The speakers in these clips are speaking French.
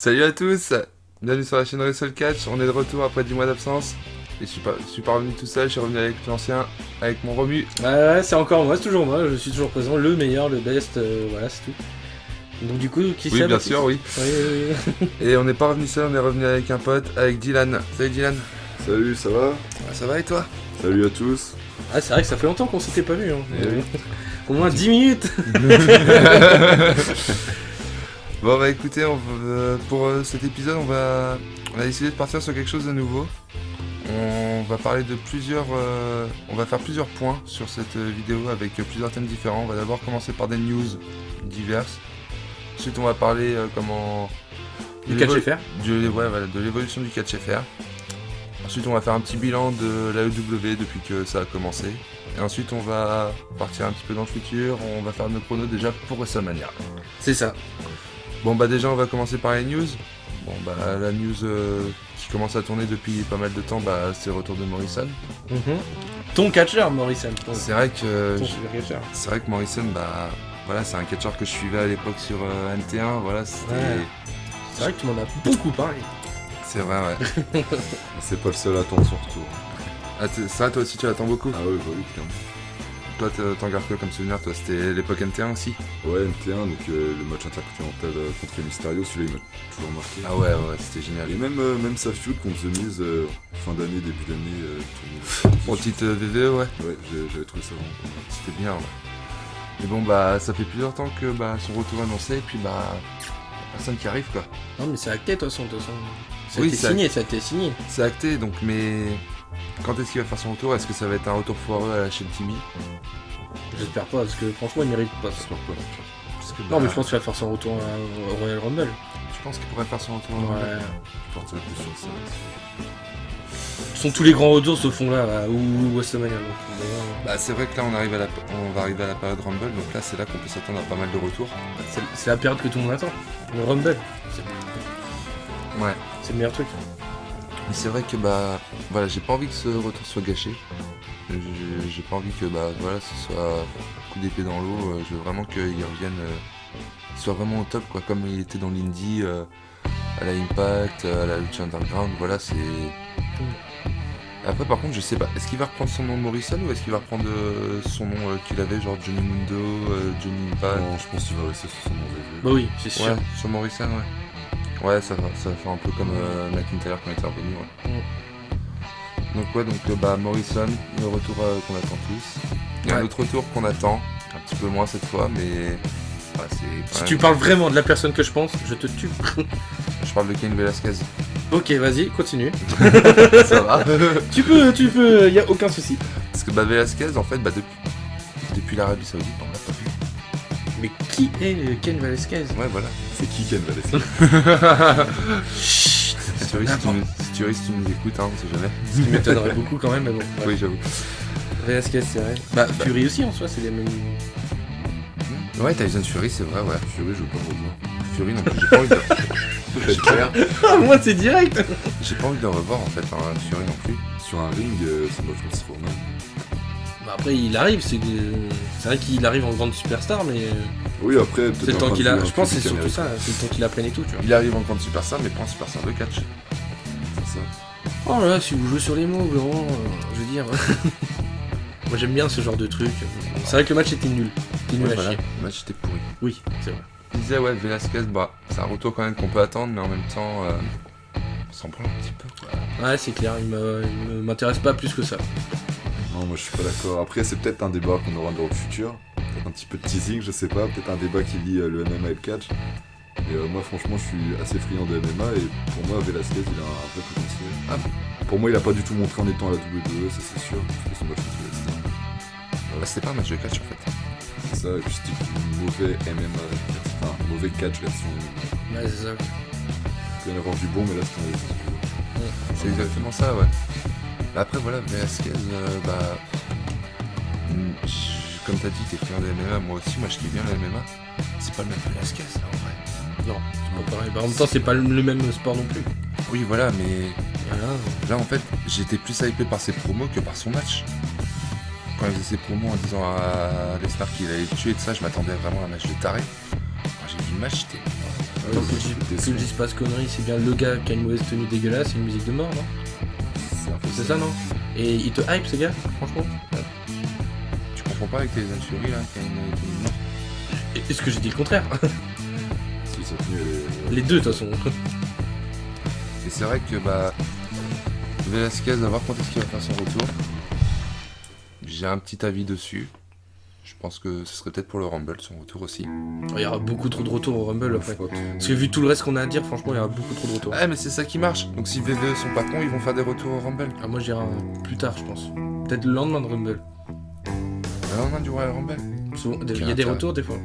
Salut à tous, bienvenue sur la chaîne Wrestle Catch, on est de retour après 10 mois d'absence. Et je suis pas revenu tout seul, je suis revenu avec l'ancien, avec mon Romu. Ouais, c'est encore moi, c'est toujours moi, je suis toujours présent, le meilleur, le best, voilà, c'est tout. Donc du coup, qui c'est? Oui, bien sûr, oui. Oui. Et on n'est pas revenu seul, on est revenu avec un pote, avec Dylan. Salut Dylan. Salut, ça va? Ça va et toi? Salut à tous. Ah, c'est vrai que ça fait longtemps qu'on s'était pas vu, hein. Eh oui. Au moins 10 minutes. Bon bah écoutez, pour cet épisode, on a décidé de partir sur quelque chose de nouveau. On va parler de on va faire plusieurs points sur cette vidéo avec plusieurs thèmes différents. On va d'abord commencer par des news diverses. Ensuite, on va parler Du catch FR. de l'évolution du catch FR. Ensuite, on va faire un petit bilan de l'AEW depuis que ça a commencé. Et ensuite, on va partir un petit peu dans le futur. On va faire nos chronos déjà pour WrestleMania. C'est ça. Bon bah déjà on va commencer par les news. Bon bah la news qui commence à tourner depuis pas mal de temps, bah c'est le retour de Morrison. Ton catcheur, Morrison. C'est vrai que super catcheur. c'est vrai que Morrison, bah voilà, c'est un catcheur que je suivais à l'époque sur NT1. Voilà, c'était Ouais. C'est vrai que tu m'en as beaucoup parlé. c'est vrai, ouais. C'est pas le seul à attendre son retour. Ah, ça toi aussi tu l'attends beaucoup. Ah ouais, bah oui, clairement. Toi t'en gardes quoi comme souvenir? Toi c'était l'époque NT1 aussi. Ouais, MT1, donc le match intercontinental contre Mysterio, celui-là il m'a toujours marqué. Ah ouais, c'était génial. Et même sa feud contre The Miz, fin d'année, début d'année, Pour petite VVE, ouais, ouais, j'avais trouvé ça vraiment pas mal. c'était bien, ouais. Mais bon bah ça fait plusieurs temps que bah son retour annoncé et puis bah personne qui arrive quoi. Non, mais c'est acté, de toute façon. Ça a Oui, été c'est signé, ça a été signé. C'est acté, donc, mais quand est-ce qu'il va faire son retour? Est-ce que ça va être un retour foireux à la chaîne Timmy? J'espère pas, parce que franchement, il mérite pas ça. J'espère pas. Parce que, Non, mais je pense qu'il va faire son retour au Royal Rumble. tu penses qu'il pourrait faire son retour? Ouais. Je partirais plus sur ça. Sont tous les grands retours se font là, ou WrestleMania. Donc, Bah c'est vrai que là on va arriver à la période Rumble, donc là c'est là qu'on peut s'attendre à pas mal de retours. c'est la période que tout le monde attend. Le Rumble, Ouais. c'est le meilleur truc. Mais c'est vrai que bah voilà, j'ai pas envie que ce retour soit gâché. J'ai pas envie que bah voilà ce soit coup d'épée dans l'eau. Je veux vraiment qu'il revienne, qu'il soit vraiment au top quoi, comme il était dans l'Indie, à la Impact, à la Lucha Underground. Voilà c'est. Après par contre je sais pas, est-ce qu'il va reprendre son nom Morrison ou est-ce qu'il va reprendre son nom qu'il avait genre Johnny Mundo, Johnny Impact? Non, je pense qu'il va rester sur son nom VV. Bah oui, c'est sûr. Ouais, sur Morrison ouais. Ouais ça va faire un peu comme McIntyre quand il était revenu ouais. Donc ouais bah Morrison, le retour qu'on attend tous. Il y a un Ouais. autre retour qu'on attend, un petit peu moins cette fois mais ouais, c'est Si quand tu même... parles vraiment de la personne que je pense, je te tue. Je parle de Cain Velasquez. Ok, vas-y, continue. Ça va. tu peux, y a aucun souci. Parce que bah Velasquez en fait bah depuis l'Arabie Saoudite on l'a pas vu. Mais qui est Ken Velasquez? Ouais voilà. C'est qui Ken Velasquez? Chut, Si tu nous écoutes hein, on sait jamais. Ce qui m'étonnerait beaucoup quand même, mais bon. Ouais. Oui j'avoue. Velasquez, c'est vrai. Bah, Fury aussi en soi, c'est les mêmes. Ouais Tyson Fury c'est vrai ouais. Fury, je veux pas le revoir. Fury non plus j'ai pas envie de... j'ai pas- Ah, moi c'est direct. j'ai pas envie de le revoir en fait hein, Fury non plus. Sur un ring, c'est moi je pense trop mal. Bah après, il arrive, c'est vrai qu'il arrive en grande superstar, mais Oui, après, peut-être. c'est le temps qu'il a. Je pense que c'est que surtout ça, c'est le temps qu'il apprenne et tout, tu vois. Il arrive en compte superstar mais pas en superstar de catch. C'est ça. Oh là là, si vous jouez sur les mots, vraiment, je veux dire. Moi j'aime bien ce genre de truc. C'est vrai que le match était nul. C'était nul Ouais, à voilà. chier. Le match était pourri. Oui, c'est vrai. Il disait ouais Velasquez bah c'est un retour quand même qu'on peut attendre mais en même temps on s'en prend un petit peu quoi. Ouais, c'est clair, il m'intéresse pas plus que ça. Non, moi je suis pas d'accord. Après, c'est peut-être un débat qu'on aura dans le futur. Peut-être un petit peu de teasing, je sais pas. Peut-être un débat qui lie le MMA et le catch. Et moi, franchement, je suis assez friand de MMA. Et pour moi, Velasquez, il a un vrai potentiel. Ah. Pour moi, il a pas du tout montré en étant à la WWE, ça c'est sûr. Parce que son match contre Lesnar. Bah, c'était pas un match de catch en fait. C'est ça, et puis c'était du mauvais MMA. Enfin, mauvais catch version. Ouais, c'est ça. Il y en a rendu bon, mais là c'était un version. C'est exactement ça ouais. Après voilà Velasquez comme t'as dit t'es friand de MMA, moi aussi je kiffe bien le MMA. C'est pas le même Velasquez là en vrai. Non, c'est pas pareil. Bah, en même temps, c'est pas le même sport non plus. Oui voilà mais Voilà. là en fait j'étais plus hypé par ses promos que par son match. Quand il faisait ses promos en disant à Lesnar qu'il allait le tuer et tout ça, je m'attendais vraiment à un match de taré. Quand j'ai vu le match, j'étais Donc que je dise pas ce connerie, c'est bien le gars qui a une mauvaise tenue dégueulasse et une musique de mort, non? C'est ça, non? Et il te hype, ce gars, franchement? Tu comprends pas avec tes Fury là, qui a une tenue noire? Est-ce que j'ai dit le contraire? Si sa tenue elle est... Les deux, de toute façon. Et c'est vrai que bah Velasquez, à voir quand est-ce qu'il va faire son retour. J'ai un petit avis dessus. Je pense que ce serait peut-être pour le Rumble, son retour aussi. Il y aura beaucoup trop de retours au Rumble après. Faut pas trop- Parce que vu tout le reste qu'on a à dire, franchement, il y aura beaucoup trop de retours. Ouais, mais c'est ça qui marche. Donc si VVE sont pas cons, ils vont faire des retours au Rumble. Ah, moi j'irai plus tard, je pense. Peut-être le lendemain de Rumble. Le lendemain du Royal Rumble. Souvent, il y a des intérêt. retours des fois.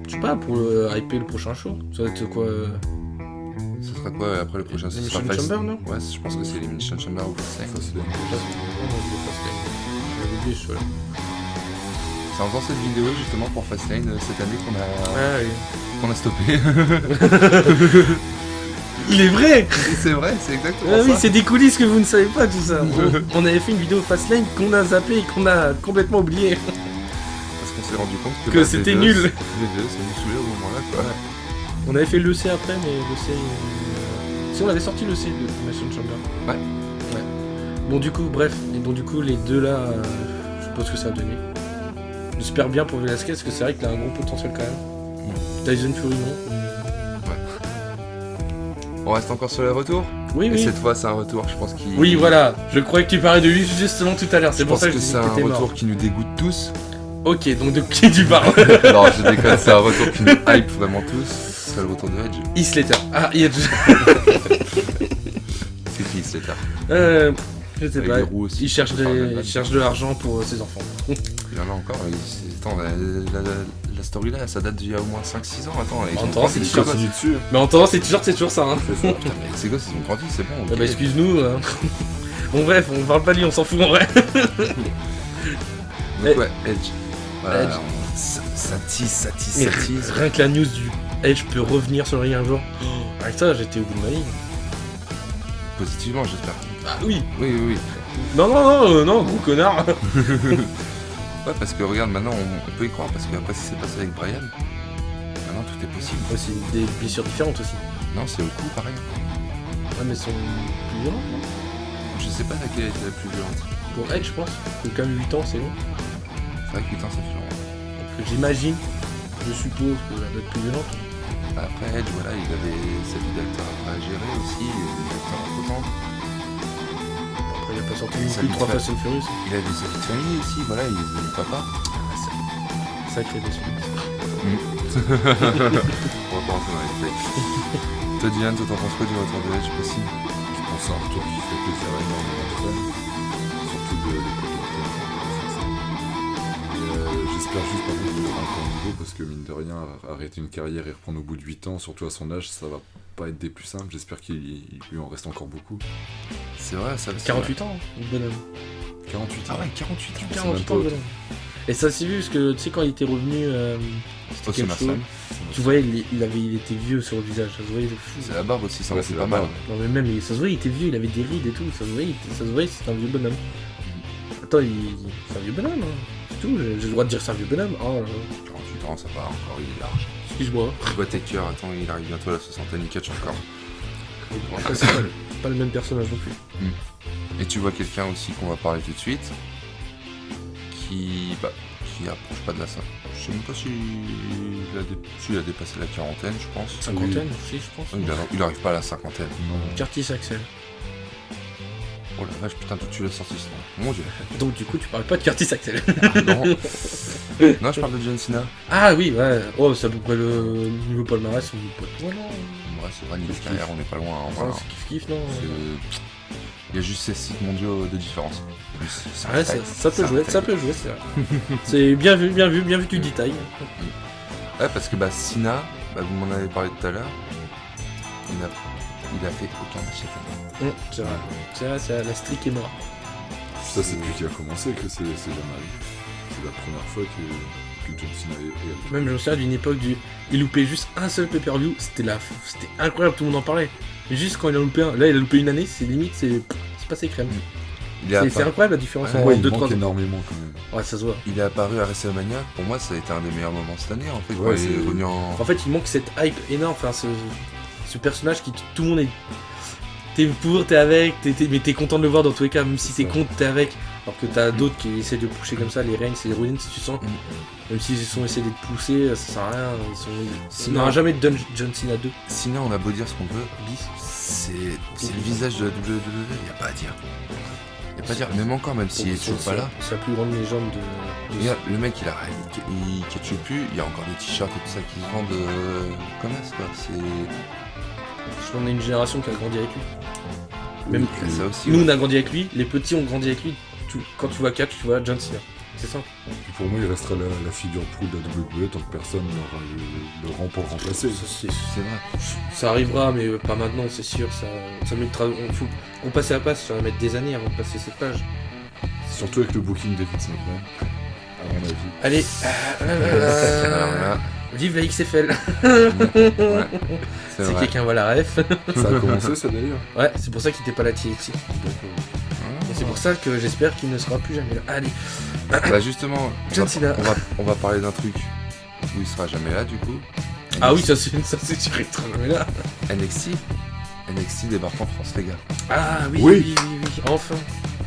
Je sais pas, pour hyper le prochain show. Ça va être quoi Ce sera quoi après le prochain? Ce sera Elimination Face- Chamber, non? Ouais, je pense que c'est Elimination Chamber ou Fastlane. Ça, c'est bien. J'avais oublié ce show là. C'est en faisant cette vidéo justement pour Fastlane cette année qu'on a stoppé. Il est vrai. C'est vrai, c'est exactement Ah ça. oui, c'est des coulisses que vous ne savez pas, tout ça. On avait fait une vidéo Fastlane qu'on a zappé et qu'on a complètement oublié. Parce qu'on s'est rendu compte que, Que c'était nul. VVE, ça nous saoulait au moment-là quoi. On avait fait le C après, mais le C. Si on avait sorti le C de Elimination Chamber. Ouais. Bon, du coup, bref. Et bon, du coup, les deux là, je suppose que ça a donné. J'espère bien pour Velasquez, parce que c'est vrai qu'il a un gros potentiel quand même. Tyson Fury, non. On reste encore sur les retours. Oui, Et oui. cette fois, c'est un retour, je pense qu'il. Oui, voilà. Je croyais que tu parlais de lui justement tout à l'heure. C'est Je pour pense ça que que je c'est disais un que t'étais retour mort. qui nous dégoûte tous. Ok, donc de qui tu parles? Non, je déconne, c'est un retour qui nous hype vraiment tous. Ce serait le retour de Edge. Heath Slater. Ah, Edge. C'est qui Slater? Je sais Avec pas. des roues aussi. Il cherche, Faut faire il cherche de l'argent pour ses enfants. Il y en a encore. Attends, la story là, ça date d'il y a au moins 5-6 ans. Attends, ils En ont temps, grandi, c'est ces sûr, gosses. Continue dessus. Mais en temps, c'est toujours ça. Hein. Fais ça. Putain, mais ces gosses, ils ont grandi, c'est bon. Ah ok. bah excuse-nous. Bon bref, on parle pas de lui, on s'en fout en vrai. Donc ouais, Edge. Voilà, Edge. Ça tease. Mais rien que la news du Edge peut revenir sur le ring un jour. Avec ça, j'étais au bout de ma ligne. Positivement, j'espère. Ah oui. Oui. Non, gros connard. Ouais, parce que regarde, maintenant, on peut y croire. Parce qu'après, ce qui s'est passé avec Brian, maintenant, tout est possible. C'est des blessures différentes aussi. Non, c'est au cou, pareil. Ah mais elles sont plus violentes, non? Je sais pas laquelle était la plus violente. Pour Edge, je pense. Que quand même 8 ans, c'est long. C'est vrai que putain, ça fait longtemps. Donc, j'imagine, je suppose que ça doit être plus violente. Après Edge, voilà, il avait sa vie d'acteur à gérer aussi, d'acteur impotent. Après, il a pas sorti Ça non plus lui 3 fait- Fast and Furious. Il avait sa vie de famille aussi, voilà, il est papa. Sacré déçu. On va pas rentrer dans les détails. Toi, Diane, toi, t'en penses quoi du retour de Edge possible? Je pense que c'est un retour qui fait plaisir à énormément de fans. Surtout de l'époque j'espère juste par contre qu'il aura encore un niveau parce que mine de rien, arrêter une carrière et reprendre au bout de 8 ans, surtout à son âge, ça va pas être des plus simples. J'espère qu'il lui en reste encore beaucoup. C'est vrai, ça. 48 ans, le bonhomme. 48 ans. Ah ouais, 48 ans. C'est 48 même pas ans, le autant. bonhomme. Et ça s'est vu parce que tu sais, quand il était revenu, Oh, c'était c'est quel ma show femme. Tu voyais, il était vieux sur le visage, ça se voyait de fou. C'est la barbe aussi, ça Ouais, c'est c'est pas la mal. barbe. Non mais même, ça se voyait, il était vieux, il avait des rides et tout, ça se voyait, c'était un vieux bonhomme. Attends, c'est un vieux bonhomme, hein. C'est tout, j'ai le droit de dire c'est un vieux bonhomme. Oh là là. 48 ans, ça va encore, il est large. Excuse-moi. Tu vois Taker, attends, il arrive bientôt à la soixantaine, il catch encore. Après, c'est pas le même personnage non plus. Et tu vois quelqu'un aussi qu'on va parler tout de suite, qui approche pas de la cinquantaine. Je sais même pas s'il a dépassé la quarantaine, je pense. Cinquantaine aussi, je pense. Il arrive pas à la cinquantaine. Non. Curtis Axel. Oh la vache, putain, d'où tu l'as sorti ce nom? Mon dieu. Donc du coup, tu parles pas de Curtis Axel. Ah, non. Non, je parle de John Cena. Ah oui, ouais. Oh, c'est à peu près le niveau palmarès, on dit pas tout. Ouais, non. Ouais, c'est vrai, niveau carrière, on n'est pas loin. Hein, Ah, voilà. c'est kiff-kiff, non. Il y a juste 16 sites mondiaux de différence. Ouais, ça peut jouer, c'est vrai. C'est bien vu du détail. Ouais, parce que Cena, vous m'en avez parlé tout à l'heure, il a fait aucun match cette année. C'est vrai, la streak est morte. Ça, c'est depuis qu'il a commencé que c'est jamais arrivé. C'est la première fois que John Cena est Même je me souviens d'une époque il loupait juste un seul pay-per-view, c'était incroyable, tout le monde en parlait. Mais juste quand il a loupé un, là il a loupé une année, c'est limite, c'est passé crème. Il est, C'est apparu, incroyable la différence Ouais, en Ouais, il 2-3 manque ans. énormément quand même. Ouais, ça se voit. il est apparu à WrestleMania. Pour moi, ça a été un des meilleurs moments cette année en fait. Ouais, quand il est c'est- revenu en. En fait, il manque cette hype énorme, enfin, ce personnage qui tout le monde est. T'es pour, t'es avec, mais t'es content de le voir dans tous les cas, même si C'est t'es ça. contre, t'es avec. Alors que t'as d'autres qui essaient de pousser comme ça, les Reigns et les Rollins, tu sens. Mm. Même s'ils sont essayés d'être poussés, ça sert à rien. Il n'y aura Sinon, jamais de John Cena 2 sinon, on a beau dire ce qu'on veut, bis. c'est le visage de la WWE, il n'y a pas à dire. Il n'y a pas à dire, même encore, même s'il est toujours pas là. C'est la plus grande légende de. Regarde, le mec il catche plus, il y a encore des t-shirts et tout ça qui se vendent comme as quoi. C'est. Je pense qu'on est une génération qui a grandi avec lui. Même Il y a ça aussi. nous, ouais. on a grandi avec lui, les petits ont grandi avec lui. Quand tu vois catch, tu vois John Cena. C'est simple. Puis pour moi, il restera la figure proue de la WWE tant que personne n'aura le rang pour le remplacer. C'est- C'est vrai. Ça arrivera, mais pas maintenant, c'est sûr. Ça mettra. On passer à passe, ça va mettre des années avant de passer cette page. Surtout avec le booking des Vince McMahon, à mon avis. Allez, Alors là, vive la XFL. ouais, c'est Si vrai. quelqu'un voit la ref. Ça a commencé ça d'ailleurs. Ouais, c'est pour ça qu'il était pas là TXT. Et c'est pour ça que j'espère qu'il ne sera plus jamais là. Allez, Bah justement, John Cena. on va parler d'un truc où il sera jamais là du coup. Ah oui, ça c'est sûr, il sera jamais là. NXT débarque en France les gars. Ah oui, Oui. oui, enfin.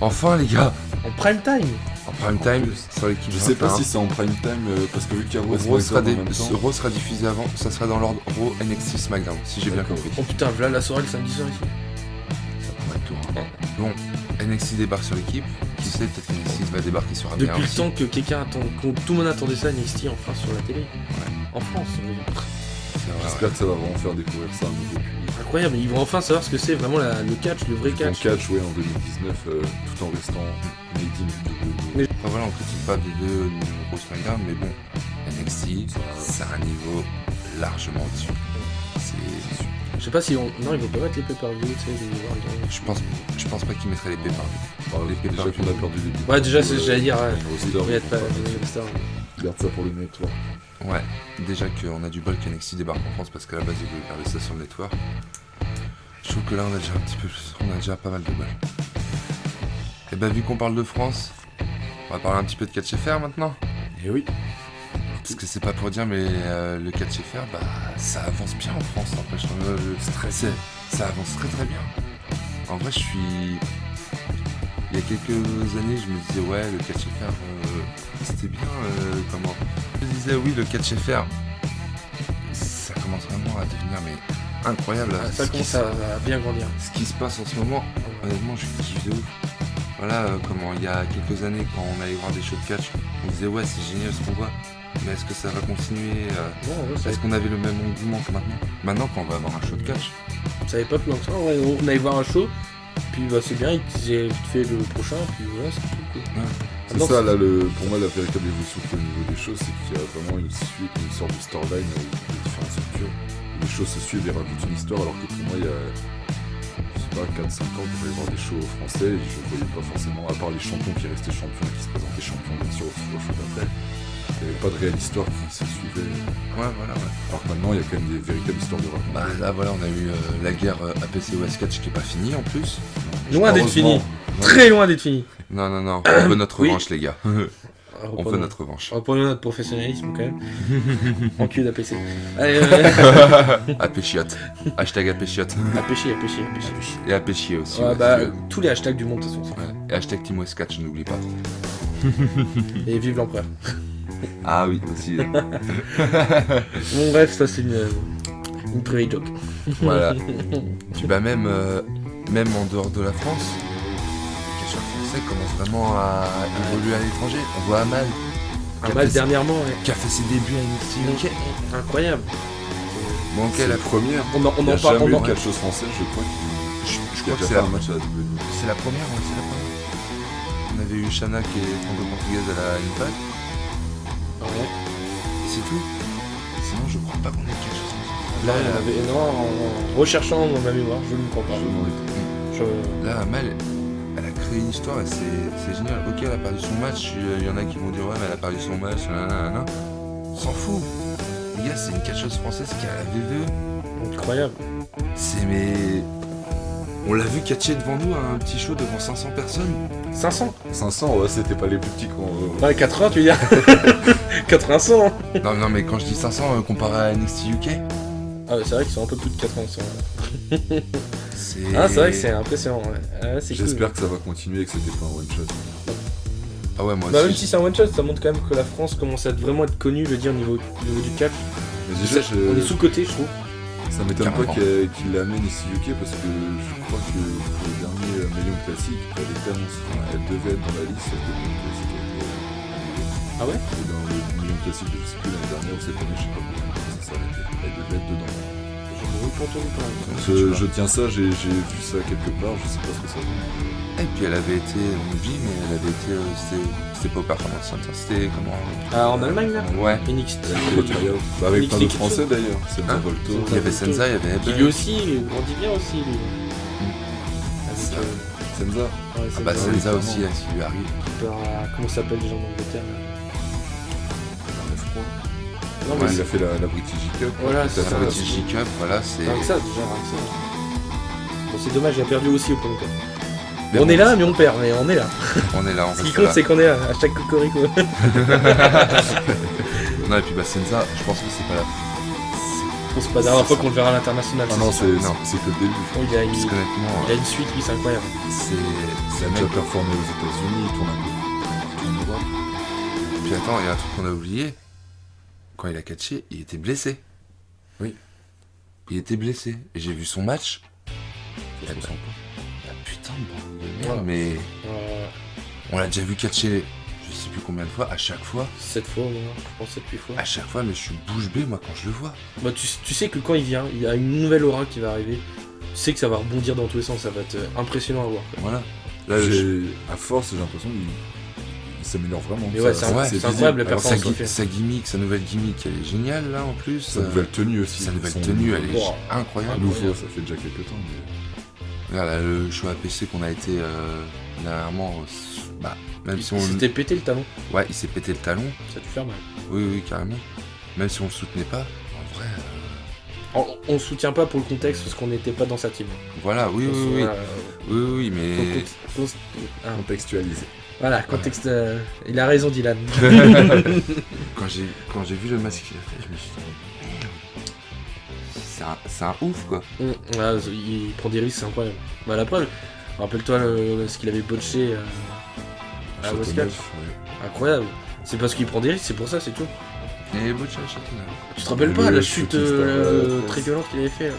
Enfin les gars, En prime time. en prime time sur l'équipe. Je sais pas 21. si c'est en prime time parce que vu qu'il y a Raw et Raw sera, SmackDown en même temps. Raw sera diffusé avant, ça sera dans l'ordre Raw NXT SmackDown, si j'ai bien D'accord. compris. Oh putain, voilà la soirée le samedi soir ici. Ça pourrait être tout. Hein. Bon, NXT débarque sur l'équipe, qui sait, peut-être que NXT va débarquer sur ABA Depuis le aussi. temps que quelqu'un attend, que tout le monde attendait ça, NXT enfin sur la télé. En France. C'est vrai, J'espère que ça va vraiment faire découvrir ça à un nouveau public. Incroyable, ils vont enfin savoir ce que c'est vraiment le catch, le vrai En catch. catch, ouais, en 2019, tout en restant made in WWE. Enfin voilà, on critique pas des deux Raw SmackDown, mais bon, NXT, c'est un niveau largement au-dessus. C'est... Je sais pas si on. Non, ils vont pas mettre les pay-per-view, tu sais, les World Games. Je pense pas qu'ils mettraient les pay-per-view. Enfin, les déjà pay-per-view. qu'on a perdu des Ouais, déjà, c'est- j'allais dire, ouais. roster, Il y a pas de star. garde ça pour le network. Ouais, déjà qu'on a du bol qu'NXT débarque en France parce qu'à la base ils voulaient garder ça sur le network. Je trouve que là on a déjà un petit peu plus, on a déjà pas mal de bol. Et bah vu qu'on parle de France, on va parler un petit peu de catch FR maintenant. Et oui. Parce que c'est pas pour dire mais le catch FR bah ça avance bien en France en fait. Je trouve, ça avance très très bien. En vrai je suis... Il y a quelques années je me disais ouais le catch FR c'était bien comment... Je me disais oui le catch FR ça commence vraiment à devenir mais incroyable. Ah, ça ce, qui, commence à bien grandir. ce qui se passe en ce moment, honnêtement je kiffe de ouf. Voilà comment il y a quelques années quand on allait voir des shows de catch, on disait ouais c'est génial ce qu'on voit. Mais est-ce que ça va continuer Non, ouais, ça Est-ce qu'on avait le même engouement que maintenant Maintenant quand on va avoir un show de catch, ça avait pas plus longtemps. Ouais, on allait voir un show, puis bah, c'est bien, il disait vite fait le prochain, puis voilà, c'est tout. Quoi. C'est Non, ça, là, pour moi, la véritable évolution au niveau des choses, c'est qu'il y a vraiment une suite, une sorte de storyline avec des différentes structures. Les choses se suivent et racontent une histoire, alors que pour moi, il y a, je sais pas, 4-5 ans, quand j'allais voir des shows français, et je voyais pas forcément, à part les champions qui restaient champions et qui se présentaient champions, bien sûr, au show d'après. Il n'y avait pas de réelle histoire qui se suivait. ouais voilà ouais. Alors que maintenant, il y a quand même des véritables histoires de raconter. Bah là voilà on a eu la guerre APC OS Catch qui est pas finie en plus. Loin d'être fini. Heureusement. Très loin d'être fini. Non on veut notre Oui. revanche les gars. On veut Reprenons- notre revanche. reprenons notre professionnalisme quand même. En cul d'APC. Allez, AP chiotte. Hashtag AP chiotte. à pêcher, à pêcher, à pêcher. Et AP chier aussi. Ouais, ouais, bah, si tu veux. tous les hashtags du monde, de toute façon. Ouais. Et hashtag Team OS Catch n'oublie pas. Et vive l'empereur. Ah oui aussi. Bon, bref, ça c'est une private joke. Voilà. Puis bah même en dehors de la France, les catcheurs français commencent vraiment à évoluer à l'étranger. On voit Amal Un match dernièrement, ouais. qui a fait ses débuts à NXT UK. Incroyable. Bon, C'est ok, la première. On en Il n'y a parle. jamais eu on en- de catcheuse française, je crois, je qui crois a que déjà c'est fait la, un match à la WWE. c'est la première, ouais, c'est la première. On avait eu Shana qui est franco-portugaise à la Impact, Ouais. et c'est tout. Sinon, je crois pas qu'on ait quelque chose comme ça. Là, il y avait- non, en recherchant dans ma mémoire, je ne crois pas. Je m'en étais. Je- Là, Amal, elle a créé une histoire et c'est génial. Ok, elle a perdu son match, il y en a qui vont dire ouais, mais elle a perdu son match, nanana. On s'en fout. Les gars, c'est une catcheuse française qui a la V2. Incroyable. C'est mais. On l'a vu catcher devant nous à un petit show devant 500 personnes. 500. 500, ouais, c'était pas les plus petits qu'on. Ouais, 80, tu veux dire 80 hein. Non, mais quand je dis 500, comparé à NXT UK, Ah, c'est vrai qu'ils sont un peu plus de 80. c'est... Ah, c'est vrai que c'est impressionnant. Ouais. Ouais, c'est J'espère que ça va continuer et que c'était pas un one shot. Ah ouais, moi Bah, aussi. même si c'est un one shot, ça montre quand même que la France commence à vraiment être connue, je veux dire, au niveau du catch. Mais déjà, On est sous-côté, je trouve. ça m'étonne pas Carrément. qu'il l'amène ici UK parce que je crois que pour le dernier Million Classique, elle était annoncée, elle devait être dans la liste, sauf que le Million Classique a été annulé. Ah ouais? Et dans le Million Classique, je sais plus l'année dernière ou cette année, je sais pas pourquoi ça s'est arrêté. Elle devait être dedans. J'en ai pas entendu parler. Je tiens ça, j'ai vu ça quelque part, je sais pas ce que ça veut. Et puis elle avait été, on oublie, mais elle avait été, c'était pas au Performance Center, c'était comment... Ah, en Allemagne, là Ouais. NXT. Bah, avec Nick plein de Nick français d'ailleurs, Senza Hein Volto. Il y avait Senza, il y avait Qui Ebel. lui aussi, on dit bien aussi, lui. Ça. Avec, Senza. ouais, Ah bah Senza, Senza oui, aussi, clairement. elle lui arrive. comment ça s'appelle les gens d'Angleterre là Non, Ouais, mais il a c'est fait la British Cup. Voilà, Tout à c'est fait. ça. La British Cup, voilà, c'est... rien que ça, déjà, rien que ça. Bon, c'est dommage, il a perdu aussi au premier tour. Mais On bon, est là, mais on perd, mais on est là. On est là, on Ce qui reste compte, là. c'est qu'on est là, à chaque cocorico. Non, et puis bah Senza, je pense que c'est pas la... Bon, c'est pas la dernière fois qu'on le verra à l'international. Ah non, c'est c'est Non. que le début. sûr. il a Parce qu'honnêtement, il a une suite, lui, c'est incroyable. c'est Il a un déjà mec... performé aux États-Unis, il tourne un peu partout en Europe. Puis attends, il y a un truc qu'on a oublié. Quand il a catché, il était blessé. Oui. Il était blessé. Et j'ai vu son match. Ça se ressent pas. Ah, putain de bordel de merde, Voilà. mais Euh, on l'a déjà vu catcher, je sais plus combien de fois, à chaque fois. 7 fois au moins, je pense 7-8 fois. À chaque fois, mais je suis bouche bée, moi, quand je le vois. Bah, tu sais que quand il vient, il y a une nouvelle aura qui va arriver. Tu sais que ça va rebondir dans tous les sens, ça va être impressionnant à voir. quoi. Voilà. Là, je- À force, j'ai l'impression qu'il s'améliore vraiment. Mais ouais, Ça- c'est visible. incroyable, la Alors, sa, performance qu'il fait. sa gimmick, sa nouvelle gimmick, elle est géniale, là, en plus. Sa nouvelle tenue aussi. Sa nouvelle Son- tenue, elle est Wow. incroyable. Nouveau, ça fait déjà quelques temps. Mais... Regarde, là, le show APC qu'on a été dernièrement, bah, même si on... Il s'était pété le talon, Ouais, il s'est pété le talon. ça a dû faire mal. Oui, carrément. Même si on le soutenait pas, en vrai... On le soutient pas pour le contexte parce qu'on n'était pas dans sa team. Voilà, oui, mais... Ah, Contextualisé. voilà, contexte. Il a raison, Dylan. Quand j'ai vu le masque qu'il a fait, je me suis dit... C'est un ouf, quoi. Ah, il prend des risques, c'est incroyable. Bah, la preuve, rappelle-toi ce qu'il avait botché à Westcatch. Châteauneuf, ouais. Incroyable. C'est parce qu'il prend des risques, c'est pour ça, c'est tout. Et Butch à Châteauneuf. Tu te rappelles Le pas la chute shooting star, très violente qu'il avait fait là.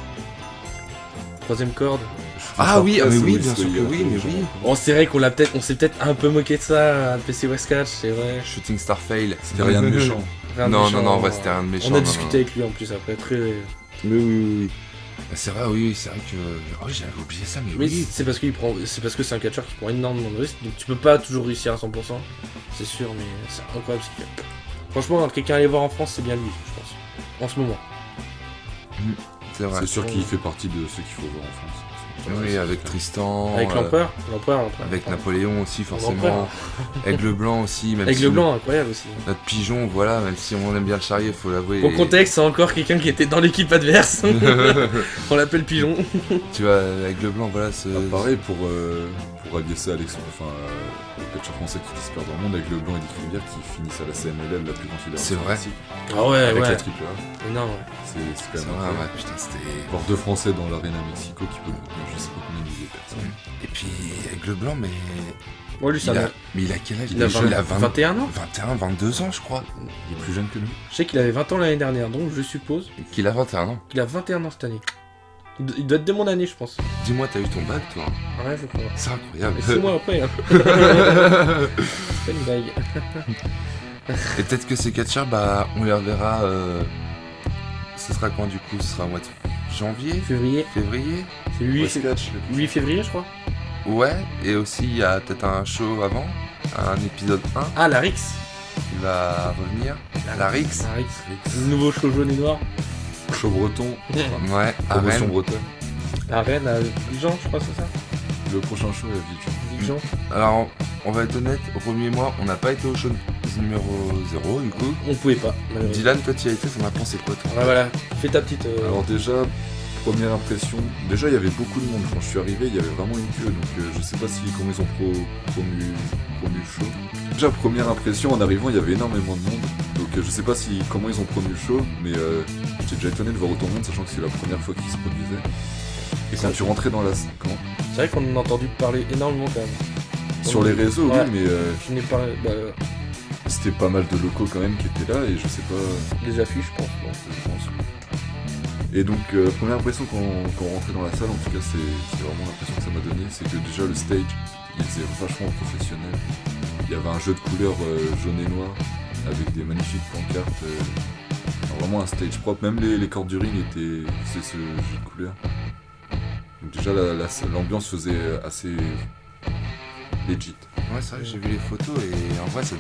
Troisième corde. Ah oui, Après, mais c'est oui, Will bien sûr que Sawyer, oui, mais les gens. oui. Bon, c'est vrai qu'on s'est peut-être un peu moqué de ça à PC Westcatch, c'est vrai. Shooting Star Fail. C'était rien de méchant. Rien de Non, méchant. non, ouais, c'était rien de méchant. On a non, discuté non. avec lui en plus après, très. Oui. C'est vrai, oui, c'est vrai que... Oh, j'avais oublié ça, mais Mais oui. c'est parce que c'est un catcheur qui prend énormément de risques, donc tu peux pas toujours réussir à 100%, c'est sûr, mais c'est incroyable ce qu'il fait. Franchement, quelqu'un à aller voir en France, c'est bien lui, je pense. En ce moment. C'est vrai. C'est sûr qu'il fait partie de ceux qu'il faut voir en France. Oui, avec Tristan. Avec l'empereur, Avec Napoléon aussi, forcément. L'empereur. Aigle Blanc aussi, même Avec si le blanc, incroyable aussi. Notre pigeon, voilà, même si on aime bien le charrier, faut l'avouer. Pour contexte, c'est encore quelqu'un qui était dans l'équipe adverse. On l'appelle Pigeon. Tu vois, Aigle Blanc, voilà, ce... Ah, pareil pour allier ça à les catcheurs français qui disent dans le monde avec le blanc et Dick Rivière qui finissent à la CMLL la plus considérable. C'est vrai. Ah ouais, Avec la ouais. triple A. Énorme, ouais. C'est quand C'est même vrai, incroyable. ouais, putain, c'était... Voir deux Français dans l'arène à Mexico qui peut contenir je sais pas combien de milliers de personnes. Et puis, Aigle Blanc, mais... Moi, lui, ça Il m'a. a... Mais il a quel âge Il a 21 ans. 21, 22 ans, je crois. Il est plus jeune que nous. Je sais qu'il avait 20 ans l'année dernière, donc je suppose Qu'il a 21 ans. qu'il a 21 ans cette année. Il doit être de mon année, je pense. Dis-moi, t'as eu ton bac, toi? Ouais, je crois. C'est incroyable. Et 6 mois après, hein. C'est une blague. Et peut-être que ces catcheurs, bah, on les reverra... Ce sera quand, du coup? Ce sera au mois de janvier? Février. Février? C'est 8, Westcatch, 8 février, je crois. Ouais, et aussi, il y a peut-être un show avant, un épisode 1 Ah, la Rix. qui va revenir. La Rix. La Rix. Le nouveau show jaune et noir. Chaud breton. Ouais, à Promotion Rennes. bretonne. La Reine à Dijon, je crois, c'est ça. Le prochain show est à Dijon. Dijon. Alors, on va être honnête, au premier mois, on n'a pas été au show numéro 0, du coup. On pouvait pas, malheureusement. Dylan, toi, tu y as été, t'en as pensé quoi, toi? Ouais, voilà. Fais ta petite. Alors déjà, première impression, déjà il y avait beaucoup de monde. Quand je suis arrivé, il y avait vraiment une queue, donc je sais pas comment ils ont promu le show. Déjà, première impression, en arrivant, il y avait énormément de monde. Donc je sais pas comment ils ont promu le show, mais j'étais déjà étonné de voir autant de monde, sachant que c'est la première fois qu'il se produisait. Et quand tu rentrais dans la... Comment ? C'est vrai qu'on en a entendu parler énormément quand même. Sur les réseaux, Ouais. oui, mais Je n'ai pas... c'était pas mal de locaux quand même qui étaient là, et je sais pas... les affiches, je pense. Bon. Je pense. Et donc, première impression quand on rentrait dans la salle, en tout cas, c'est vraiment l'impression que ça m'a donné, c'est que déjà le stage, il était vachement professionnel. Il y avait un jeu de couleurs jaune et noir, avec des magnifiques pancartes. Vraiment un stage propre, même les cordes du ring c'est ce jeu de couleurs. Donc déjà, l'ambiance faisait assez legit. Ouais, c'est vrai que j'ai vu les photos et en vrai, ça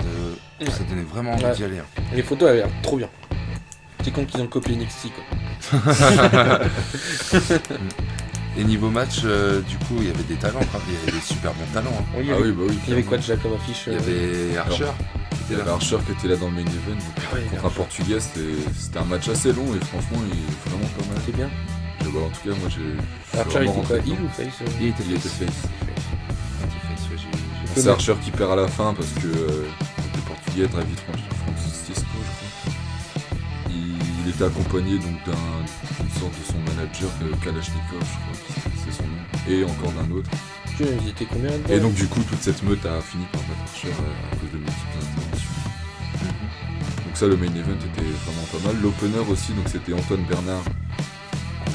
donnait vraiment envie d'y aller. Hein. Les photos avaient l'air trop bien. C'est con qu'ils ont copié NXT quoi. Et niveau match, du coup, il y avait des talents, quoi. Il y avait des super bons talents. Hein. Oui, Ah oui, bah oui. il y avait quoi déjà comme affiche Il y avait Archer. Il y avait Archer qui était là dans le main event, donc, Ouais, contre un Archer. Portugais, c'était un match assez long et franchement, il est vraiment pas mal. C'était bien. Et bah, en tout cas, moi j'ai. Archer il était quoi, il heel ou face Il était était face. face. Peu C'est mal. Archer qui perd à la fin parce que le Portugais, David Francisco, je crois, il était accompagné donc d'une sorte de son manager, Kalashnikov, je crois, c'est son nom, et encore d'un autre. Ils étaient combien dedans Et donc du coup, toute cette meute a fini par battre Archer à cause de multiples interventions. Donc ça, le main event était vraiment pas mal. L'opener aussi, donc c'était Antoine Bernard,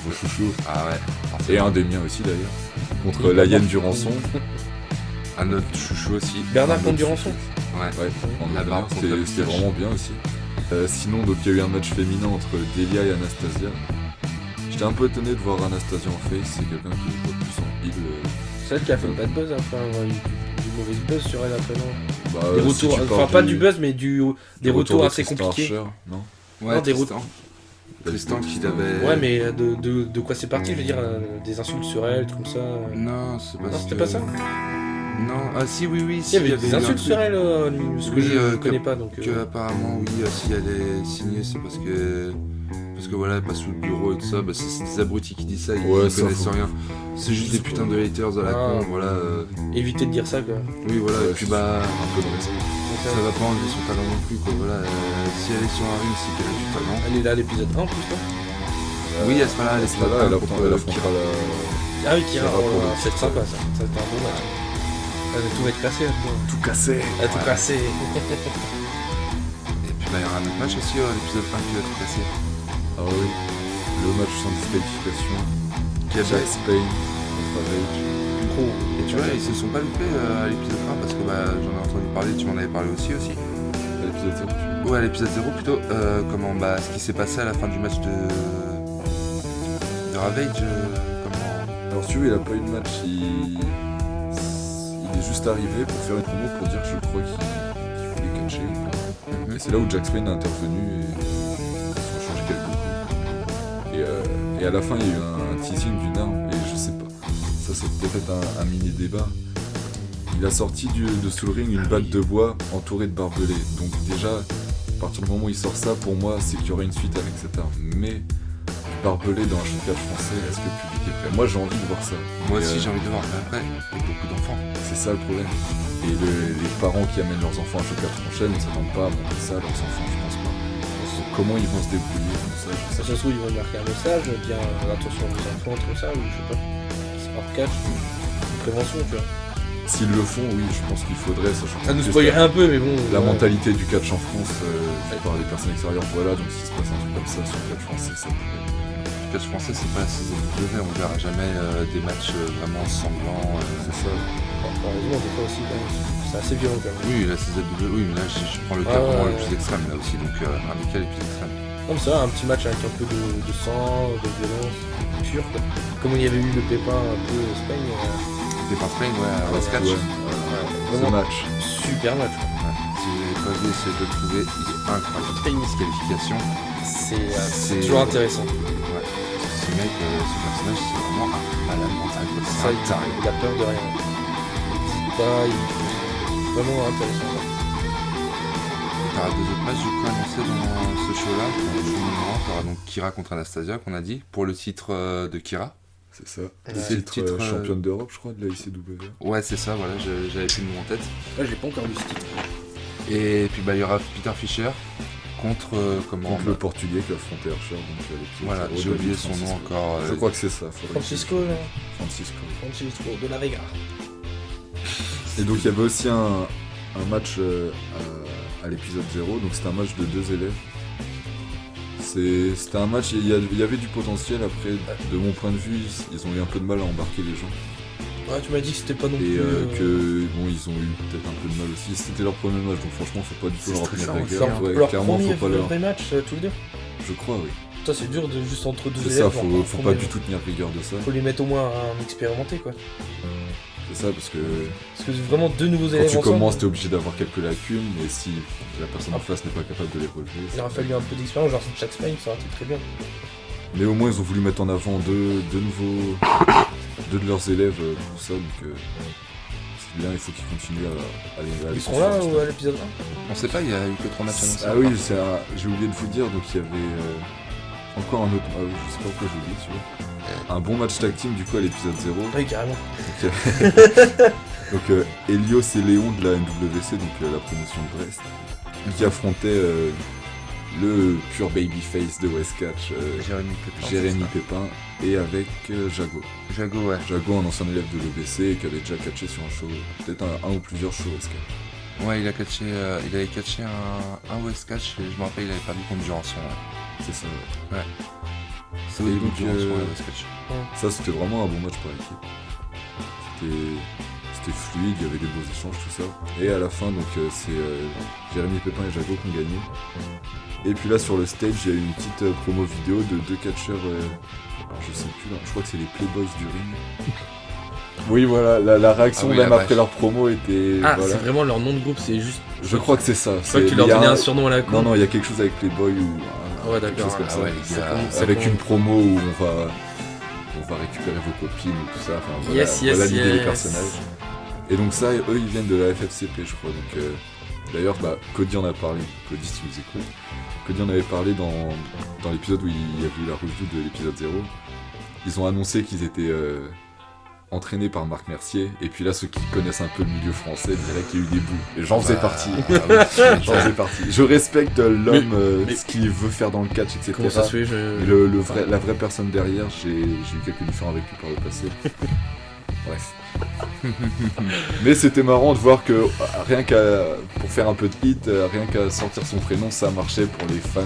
vos chouchous, Ah ouais. et un des miens aussi d'ailleurs, contre Et la hyène Bernard. du rançon. Un autre chouchou aussi. Bernard Un contre autre Durançon. Ouais. Ouais, en La opener, barre contre c'était la c'était moustache. vraiment bien aussi. Sinon, donc il y a eu un match féminin entre Delia et Anastasia. J'étais un peu étonné de voir Anastasia en face, c'est quelqu'un que je vois plus en heel. C'est elle qui a fait le bad buzz après avoir eu du mauvais buzz sur elle après non. Bah, Des si retours, tu enfin parles pas du buzz mais des retours de assez Tristan compliqués. Archer, non Ouais, Non, des Tristan. Tristan qui avait... Ouais mais de quoi c'est parti, je veux dire des insultes sur elle, comme ça. Non, c'est pas Non, ça. c'était pas ça. Non, ah si, oui, Il si, y avait eu des un insultes truc sur elle, ce que Oui, je ne que- connais pas donc. Que apparemment, oui, si elle est signée, c'est parce que voilà, elle passe sous le bureau et tout ça, bah, c'est des abrutis qui disent ça, ils Ouais, ça, connaissent faut- rien. C'est juste des putains de haters à la Ah. con, voilà. Éviter de dire ça quoi. Oui, voilà, Ouais, et puis c'est bah, un peu de respect. ça va pas enlever son talent non plus, quoi, voilà. Si elle est sur un ring, c'est qu'elle a du talent. Elle est là à l'épisode 1 en plus là. Oui, elle sera là, elle sera sera là, elle contre affrontera la... Ah oui, Kira, Ça va pour le c'est titre. sympa ça. Ça c'était un bon match. Tout va être cassé là-dedans. Tout cassé. Elle a tout Ouais. cassé. Et puis bah, il y aura un autre match aussi, l'épisode 1 qui va être passé. Ah oui, le match sans disqualification. Qui a Jack Spain contre Rage. Gros. Et tu vois, ils se sont pas loupés à l'épisode 1 parce que bah, j'en ai entendu parler, tu m'en avais parlé aussi. À l'épisode 0, tu veux. Ouais, à l'épisode 0 plutôt, comment, bah, ce qui s'est passé à la fin du match de Ravage, comment... Alors si tu veux, il a pas eu de match, il est juste arrivé pour faire une promo pour dire je crois qu'il voulait catcher ou pas. Et c'est là où Jack Spain a intervenu et ils ont changé quelques coups. Et à la fin il y a eu un teasing d'une arme et je sais pas. Ça c'est peut-être un mini débat. Il a sorti de sous le ring une batte de bois entourée de barbelés. Donc déjà, à partir du moment où il sort ça, pour moi c'est qu'il y aurait une suite avec cette arme. Mais barbelé dans un showcase français, est-ce que le public est prêt? Moi j'ai envie de voir ça. Moi Et, aussi j'ai envie de voir, mais après, il y a beaucoup d'enfants. C'est ça le problème. Et les parents qui amènent leurs enfants à showcase français ne s'attendent pas à montrer ça à leurs enfants, je pense pas. Donc, comment ils vont se débrouiller comme ça, je sais Ça se trouve, ils vont marquer un message, dire attention aux enfants, tout ça, ou je sais pas. C'est hors catch, une prévention, tu vois. pas. S'ils le font, oui, je pense qu'il faudrait, sachant Ça nous que spoilerait un peu, mais bon. la mentalité du catch en France, par les personnes extérieures, voilà, donc s'il se passe un truc comme ça sur le catch français, ça pourrait... Le catch français, c'est pas la CZW, on verra jamais des matchs vraiment sanglants. C'est ça. Heureusement, des fois aussi, quand même, c'est assez violent quand même. Oui, la CZW, oui, mais là je prends le cas Ouais, vraiment ouais, le plus extrême là aussi, donc radical et plus extrême. Comme ça, un petit match avec un peu de sang, de violence, pure, quoi. Comme il y avait eu le pépin un peu Spain, C'était par Spain, ouais, à West Catch. Ouais, ce vraiment match. super match. Quoi. Ouais. Si vous n'avez pas vu, essayez de le trouver, il est incroyable. Pas une disqualification. C'est toujours intéressant. Ouais. Ce mec, ce personnage, c'est vraiment un malade mental. quoi. Ça, C'est un taré. il a peur de rien. Il hésite pas, il est vraiment intéressant. Quoi. Et t'auras 2 autres matchs du coup annoncés dans ce show-là. Je vous demande, t'auras donc Kira contre Anastasia qu'on a dit, pour le titre de Kira. C'est ça. C'est le titre championne d'Europe, je crois, de la ICW. Ouais, c'est ça, voilà, j'avais plus le nom en tête. Ouais, j'ai pas encore vu ce titre. Et puis bah il y aura Peter Fischer contre Contre le Portugais qui a affronté Archer, donc l'équipe. Voilà, j'ai oublié son nom encore. Je crois que c'est ça. Francisco, là. Francisco de la Vega. Et donc il y avait aussi un match à l'épisode 0, donc c'était un match de 2 élèves. C'était un match, il y avait du potentiel. Après, de mon point de vue, ils ont eu un peu de mal à embarquer les gens. Ouais, tu m'as dit que c'était pas non plus. Et que bon, ils ont eu peut-être un peu de mal aussi. C'était leur premier match, donc franchement, faut pas du tout leur tenir stressant, rigueur. Ouais, leur clairement, premier faut pas leur. vrai match tous les deux. Je crois, oui. Toi, c'est dur de juste entre deux C'est élèves. ça, faut pas du tout tenir rigueur de ça. Faut les mettre au moins à un expérimenté, quoi. C'est ça, parce que Parce que vraiment deux nouveaux quand élèves tu ensemble, commences, t'es obligé d'avoir quelques lacunes, et si la personne en face n'est pas capable de les relever. il aurait fallu un peu d'expérience, genre chaque semaine, ça aurait été très bien. Mais au moins, ils ont voulu mettre en avant deux de leurs élèves pour ça, donc c'est bien, il faut qu'ils continuent à les Ils seront là ou à l'épisode 1? On sait pas, il y a eu que 3 matchs annoncés. Ah oui, j'ai oublié de vous dire, donc il y avait encore un autre, je sais pas pourquoi j'ai oublié celui-là. Un bon match tag team du coup à l'épisode 0. Oui, carrément. Donc Helios et Léon de la NWC, donc la promotion de Brest, qui affrontait le pur babyface de Westcatch, Jérémy Pépin, et avec Jago. Jago, ouais. Jago, un ancien élève de l'OBC qui avait déjà catché sur un show, peut-être un ou plusieurs shows Westcatch. Ouais, il avait catché un Westcatch, et je me rappelle, il avait perdu contre Durançon. Ouais. C'est ça. Ouais. C'est Et au début donc, de Durançon, le Westcatch. Ça, c'était vraiment un bon match pour l'équipe. C'était fluide, il y avait des beaux échanges, tout ça. Et à la fin, donc c'est Jérémy Pépin et Jago qui ont gagné. Et puis là, sur le stage, il y a eu une petite promo vidéo de deux catcheurs, alors je sais plus, là, je crois que c'est les Playboys du ring. Oui, voilà, la réaction Ah oui, même la après vache. leur promo était... Ah, voilà. c'est vraiment leur nom de groupe, c'est juste. Je crois que c'est ça. Je crois que tu leur il y a donnais un surnom à la con. Non, il y a quelque chose avec Playboy ou... Ah ouais, quelque d'accord. chose comme Ah ça. ouais, Avec ça une promo où on va récupérer vos copines ou tout ça. Enfin, voilà, Yes, voilà l'idée des yes. personnages. Et donc ça, eux, ils viennent de la FFCP, je crois. Donc, d'ailleurs, Cody en a parlé. Cody, si tu nous écoutes. Cody en avait parlé dans l'épisode où il y avait eu la review de l'épisode 0. Ils ont annoncé qu'ils étaient entraînés par Marc Mercier. Et puis là, ceux qui connaissent un peu le milieu français diraient qu'il y a eu des bouts. Et j'en faisais partie. J'en faisais partie. Je respecte l'homme, mais- ce qu'il veut faire dans le catch, etc. Comment ça se fait Et la vraie personne derrière, j'ai eu quelques différends avec lui par le passé. Bref. Mais c'était marrant de voir que rien pour faire un peu de hit, rien qu'à sortir son prénom, ça marchait pour les fans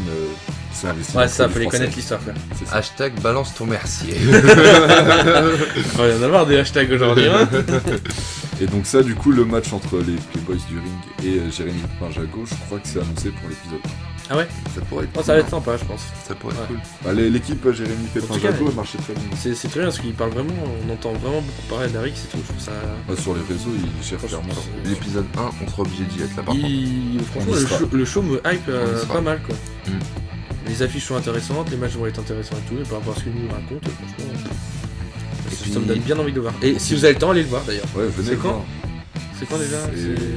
qui sont investis. Ouais, dans ça, le fallait français. connaître l'histoire, quoi. C'est ça. Hashtag balance ton Mercier. Il y en a marre des hashtags aujourd'hui, hein. Et donc ça, du coup, le match entre les Playboys du ring et Jérémy Pépin-Jago, je crois que c'est annoncé pour l'épisode 1. Ah ouais? Ça pourrait être Oh, cool. ça va être sympa, je pense. Ça pourrait être Ouais. cool. Bah, l'équipe Jérémy Pépin-Jago marchait très bien. C'est très bien parce qu'il parle vraiment, on entend vraiment beaucoup parler d'Arix et tout, je trouve ça. Bah, sur les réseaux, il cherche clairement. L'épisode 1, on sera obligé d'y être là par contre. Franchement, On y sera. le show me hype On y sera. pas mal, quoi. Mm. Les affiches sont intéressantes, les matchs vont être intéressants et tout, et par rapport à ce qu'il nous raconte, franchement, Et ça me puis- donne bien envie de le voir. Et si vous avez le temps, allez le voir d'ailleurs. Ouais, venez C'est le quand voir. C'est quand déjà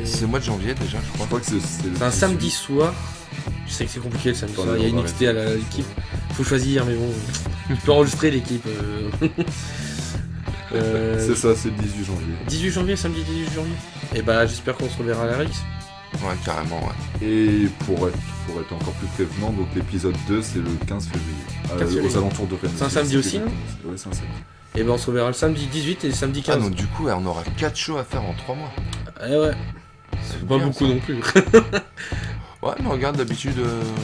C'est le mois de janvier déjà, je Je crois. crois que c'est le C'est un 18. samedi soir. Je sais que c'est compliqué le samedi Attendez, soir, il y a on une va XT à l'équipe. Faut choisir, mais bon, tu peux enregistrer l'équipe. C'est ça, c'est le 18 janvier. 18 janvier, samedi 18 janvier. Et bah j'espère qu'on se reverra à l'Arix. Ouais, carrément, ouais. Et pour être encore plus prévenant, donc l'épisode 2 c'est le 15 février, 15 février. aux alentours de Rennes. C'est un samedi aussi, non Ouais, c'est un samedi. Et ben on se reverra le samedi 18 et le samedi 15. Ah, donc du coup, ouais, on aura 4 shows à faire en 3 mois. Eh ouais, C'est pas bien, beaucoup ça. non plus. Ouais, mais regarde, d'habitude,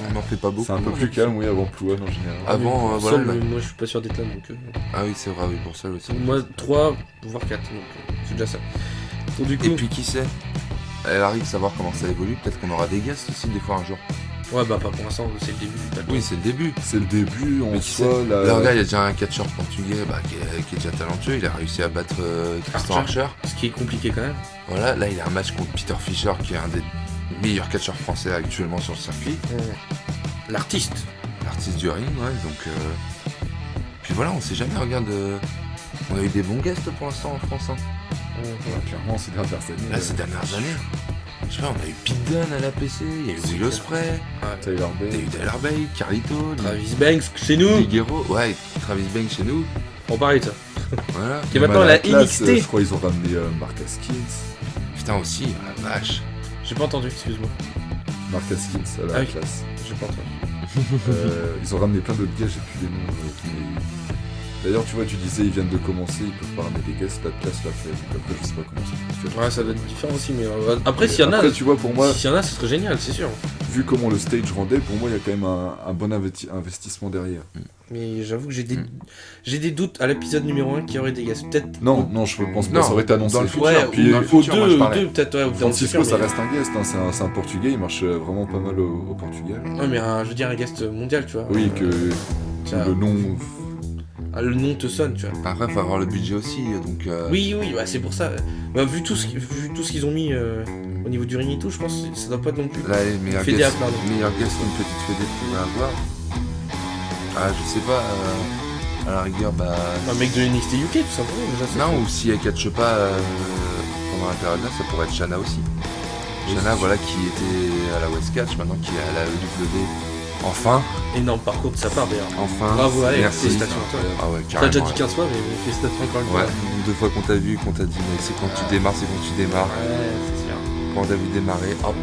on n'en fait pas beaucoup. C'est un peu plus calme, oui, avant Plouane en général. Avant, Seul, voilà. moi je suis pas sûr d'être là donc. Ah oui, c'est vrai, oui, pour ça aussi. Moi 3 voire 4 donc c'est déjà ça. Donc du coup, Et puis qui sait, elle arrive à savoir comment ça évolue, peut-être qu'on aura des guests aussi des fois un jour. ouais bah pas pour l'instant, c'est le début. t'as le Oui, temps. c'est le début. C'est le début, en Mais qui soi, sait, la... là, regarde, il y a déjà un catcheur portugais qui est déjà talentueux, il a réussi à battre Tristan Archer. Ce qui est compliqué quand même. Voilà, là il a un match contre Peter Fischer qui est un des meilleurs catcheurs français actuellement sur le circuit. L'artiste. L'artiste du ring, ouais, donc... Puis voilà, on sait jamais, regarde... On a eu des bons guests pour l'instant en France. Hein. Ouais, clairement, ces dernières années. Là, ces dernières années, je sais pas, on a eu Pete Dunne à la PC, il y a eu Will Ospreay, Tyler t'as eu Bate. Tyler Bate, Carlito, Travis Banks chez nous. Ligero, ouais, Travis Banks chez nous, On parlait de ça. voilà. Qui est maintenant Même à la classe, NXT. je crois ils ont ramené Mark Haskins. Putain aussi, oh la vache. J'ai pas entendu, excuse-moi. Mark Haskins à la Ah oui. classe. J'ai pas entendu. Ils ont ramené plein d'autres gars, j'ai plus les noms. Mais... D'ailleurs, tu vois, tu disais ils viennent de commencer, ils peuvent pas ramener des guests, la classe l'a fait. Donc après, je sais pas comment ça fonctionne. Ouais, ça doit être différent aussi, mais après, s'il y en a, Après, tu vois, pour moi, s'il y en a, ce serait génial, c'est sûr. vu comment le stage rendait, pour moi, il y a quand même un bon investissement derrière. Mais j'avoue que j'ai des doutes à l'épisode numéro 1 qu'il y aurait des guests. Peut-être. Non, non, je pense pas, Non, ça aurait été annoncé. dans le futur, Ouais, puis dans le au futur, moi, je 2, parlais. peut-être, ouais, dans le Francisco, futur, ça mais- reste un guest, hein, c'est un portugais, il marche vraiment pas mal au Portugal. Non, mais je veux dire un guest mondial, tu vois. Oui, que ça- le nom. le nom te sonne, tu vois. Après, faut avoir le budget aussi, donc... Oui, bah, c'est pour ça. Bah, vu tout ce qu'ils ont mis au niveau du ring et tout, je pense que ça doit pas non plus. Là, les meilleurs Fédé guests, à perdre. qu'une petite fédé pourrait avoir. Ah, je sais pas, à la rigueur, bah... Un mec de NXT UK, tout simplement, déjà. c'est Non, fait. ou si elle catche pas pendant la période là, ça pourrait être Shana aussi. Shana, voilà, qui était à la West Catch, maintenant qui est à la EW. Enfin, Énorme parcours de sa part, d'ailleurs. enfin. Bravo, allez, merci. félicitations à toi. Ah ouais, T'as déjà carrément. dit 15 fois, mais félicitations encore une Ouais, fois. nombre de fois qu'on t'a vu, qu'on t'a dit, mais c'est quand tu démarres, c'est quand tu démarres. Ouais, c'est sûr. Quand on t'a vu démarrer, hop,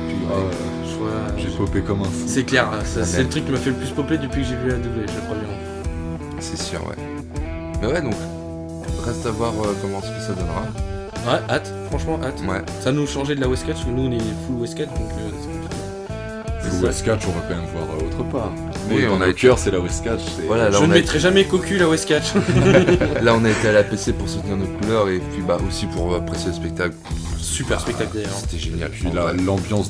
Je vois- J'ai popé comme un fou. C'est clair, ça, c'est Amen. le truc qui m'a fait le plus popper depuis que j'ai vu la W, je crois bien. c'est sûr, ouais. Mais ouais, donc, reste à voir comment ce que ça donnera. Ouais, hâte, franchement hâte. Ouais, Ça nous changeait de la West Catch, parce que nous on est full West Catch, donc c'est compliqué. Le West Catch, on va quand même voir autre part. Oui, Mais on on a a été- cœur, c'est la West Catch. voilà, là Je on, ne a... mettrai jamais cocu la West Catch. là on a été à la PC pour soutenir nos couleurs et puis bah aussi pour apprécier le spectacle. Super spectacle d'ailleurs. C'était génial. Puis En vrai. l'ambiance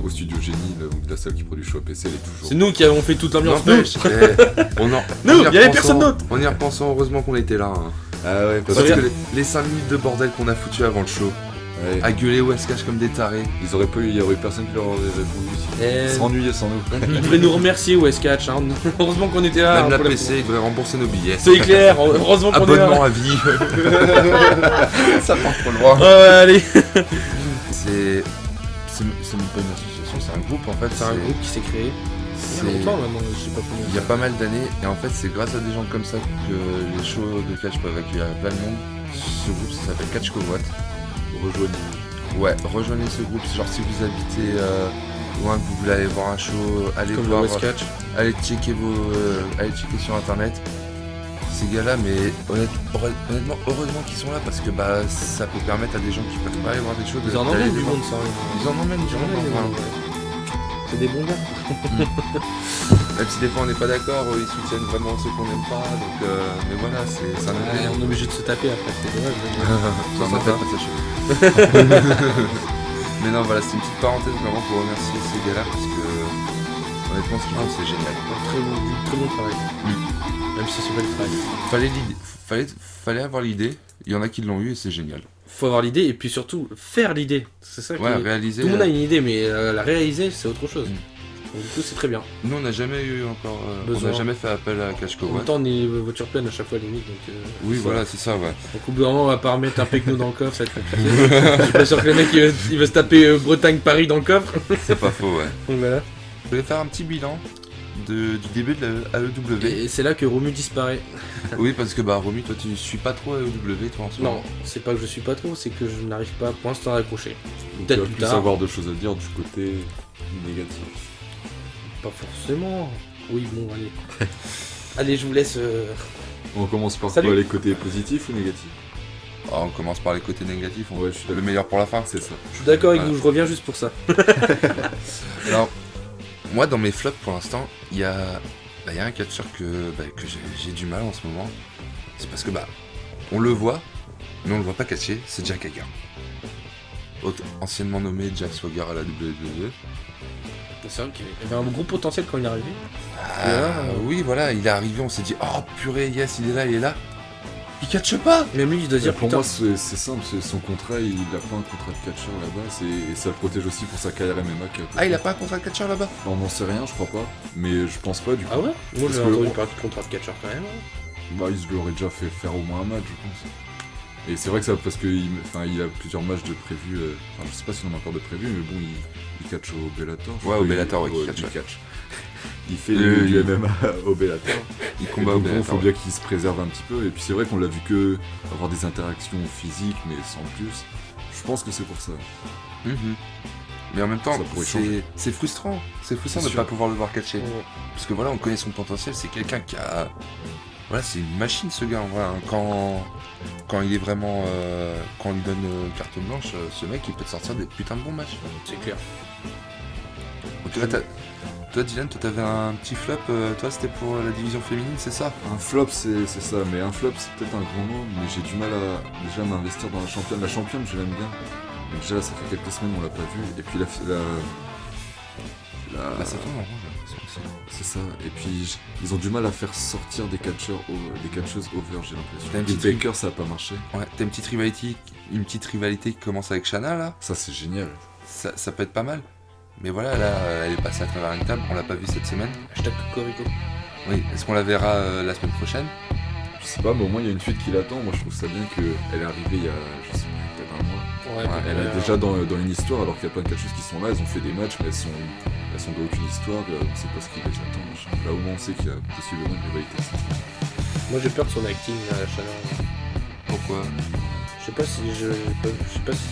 au studio Génie, la salle qui produit Show PC, elle est toujours. C'est nous qui avons fait toute l'ambiance. Nous, N'empêche, on en... Nous, en y y avait repensant- personne d'autre. En y repensant, heureusement qu'on était là. Hein. Ah ouais, parce Parce que que les 5 minutes de bordel qu'on a foutu avant le show, ouais, à gueuler West Cash comme des tarés. ils auraient pas eu, il y aurait eu personne qui leur aurait répondu. Eh, Ils s'ennuyaient sans nous. ils devraient nous remercier West Catch. Hein. Heureusement qu'on était là. Même hein, la pour PC, ils devraient rembourser nos billets. C'est clair. Heureusement qu'on est Abonnement là. à vie. Ça part trop loin. Ouais, allez. C'est même pas une association, c'est un groupe en fait. C'est un groupe qui s'est créé. Il y a c'est- longtemps maintenant, je sais pas combien. Il y a pas mal d'années et en fait c'est grâce à des gens comme ça que les shows de catch peuvent accueillir plein de monde. Ce groupe ça s'appelle Catch Covoit. Rejoignez. Ouais, rejoignez ce groupe, genre si vous habitez loin, que vous voulez aller voir un show, allez Comme le voir, West Catch. allez checker allez checker sur internet ces gars-là, mais honnêtement, heureusement qu'ils sont là parce que bah ça peut permettre à des gens qui peuvent pas aller voir des shows Ils en d'aller emmènent les du voir. monde, ça. Ils en emmènent du monde, voilà. C'est des bons gars. Même si des fois on n'est pas d'accord, ils soutiennent vraiment ceux qu'on n'aime pas, donc mais voilà, c'est un autre délire. On est obligé de se taper après, c'est dommage. Ça sympa. m'appelle pas ça chez Mais non, voilà, c'est une petite parenthèse vraiment pour remercier ces gars-là parce que honnêtement, ce qu'ils font, c'est génial. Très bon travail. Même si c'est pas le travail. Fallait avoir l'idée, il y en a qui l'ont eu et c'est génial. Faut avoir l'idée et puis surtout faire l'idée. C'est ça qui Ouais, est- réaliser. Tout le monde a une idée, mais la réaliser, c'est autre chose. Donc, du coup, c'est très bien. Nous, on n'a jamais eu encore. On Besoin. n'a jamais fait appel à Catch En Covoit. même temps, on est voiture pleine à chaque fois, limite. Donc, Oui, voilà, c'est ça, ouais. Donc, au bout d'un moment, on va pas remettre un Pecno dans le coffre, ça va être compliqué. Je suis pas sûr que le mec il va se taper Bretagne-Paris dans le coffre. C'est pas faux, ouais. Donc voilà. Je voulais faire un petit bilan du début de la AEW. Et c'est là que Romu disparaît. Oui, parce que bah, Romu, toi, tu suis pas trop AEW, toi, en ce Non, moment. c'est pas que je suis pas trop, c'est que je n'arrive pas pour l'instant à accrocher. Donc, Peut-être tu vas plus plus tard. avoir de choses à dire du côté négatif. Pas forcément. Oui, bon, allez. Allez, je vous laisse. On commence par Salut. quoi, les côtés positifs ou négatifs? Ah, on commence par les côtés négatifs, Ouais, je suis le d'accord. meilleur pour la fin. C'est ça. Je suis d'accord avec Ouais. vous, je reviens juste pour ça. Alors, moi, dans mes flops pour l'instant, il y a un catcheur que j'ai du mal en ce moment. C'est parce que on le voit, mais on le voit pas catcher, c'est Jack Hager. Anciennement nommé Jack Swagger à la WWE. C'est vrai qu'il y avait un gros potentiel quand il est arrivé. Ah, là, oui, voilà, il est arrivé, on s'est dit, oh purée, yes, il est là. Il catche pas. Même lui, il doit dire Pour putain. moi, c'est simple, son contrat, il a pas un contrat de catcheur là-bas, et ça le protège aussi pour sa carrière MMA. Ah, il a pas un contrat de catcheur là-bas. On n'en sait rien, je crois pas, mais je pense pas du coup. Ah ouais Moi, Parce j'ai que- entendu parler de contrat de catcheur quand même. Bah, il l'aurait déjà fait faire au moins un match, je pense. Et c'est vrai que ça, parce qu'il il a plusieurs matchs de prévus. Enfin, je sais pas s'il en a encore de prévus, mais bon, il catch au Bellator. Ouais, au Bellator, ouais, il catch. Il fait du MMA au Bellator. Il combat au Bellator. Il faut bien qu'il se préserve un petit peu. Et puis c'est vrai qu'on l'a vu que avoir des interactions physiques, mais sans plus. Je pense que c'est pour ça. Mais en même temps, Ça pourrait changer. c'est frustrant. C'est frustrant C'est de ne sûr. pas pouvoir le voir catcher. Ouais. Parce que voilà, on connaît son potentiel, c'est quelqu'un qui a... Voilà, c'est une machine ce gars, en vrai. Hein. Quand il est vraiment... quand on lui donne carte blanche, ce mec, il peut te sortir des putains de bons matchs. C'est clair. Donc là, toi, Dylan, toi, t'avais un petit flop. Toi, c'était pour la division féminine, c'est ça? Un flop, c'est ça. Mais un flop, c'est peut-être un grand mot. Mais j'ai du mal à déjà m'investir dans la championne. La championne, je l'aime bien. Mais déjà, ça fait quelques semaines, on l'a pas vue. Et puis Bah, ça tourne en rond, j'ai l'impression aussi. c'est ça. Et puis ils ont du mal à faire sortir des catcheuses over, j'ai T'as une l'impression. petite Et Baker, ça a pas marché. Ouais, t'as une petite rivalité qui commence avec Shana, là. Ça, c'est génial. Ça peut être pas mal. Mais voilà, là, elle est passée à travers une table, on l'a pas vue cette semaine. Hashtag Cocorico. Oui, est-ce qu'on la verra la semaine prochaine? Je sais pas, mais au moins il y a une suite qui l'attend. Moi, je trouve ça bien qu'elle est arrivée il y a, je sais pas, peut-être un mois. Ouais, Elle est déjà dans une histoire, alors qu'il y a plein de catcheuses qui sont là. Elles ont fait des matchs, mais elles sont de aucune histoire. On sait pas ce qui les attend. Machin. Là, au moins, on sait qu'il y a possiblement une rivalité. Moi j'ai peur de son acting à la Shanna. Pourquoi? Je sais pas si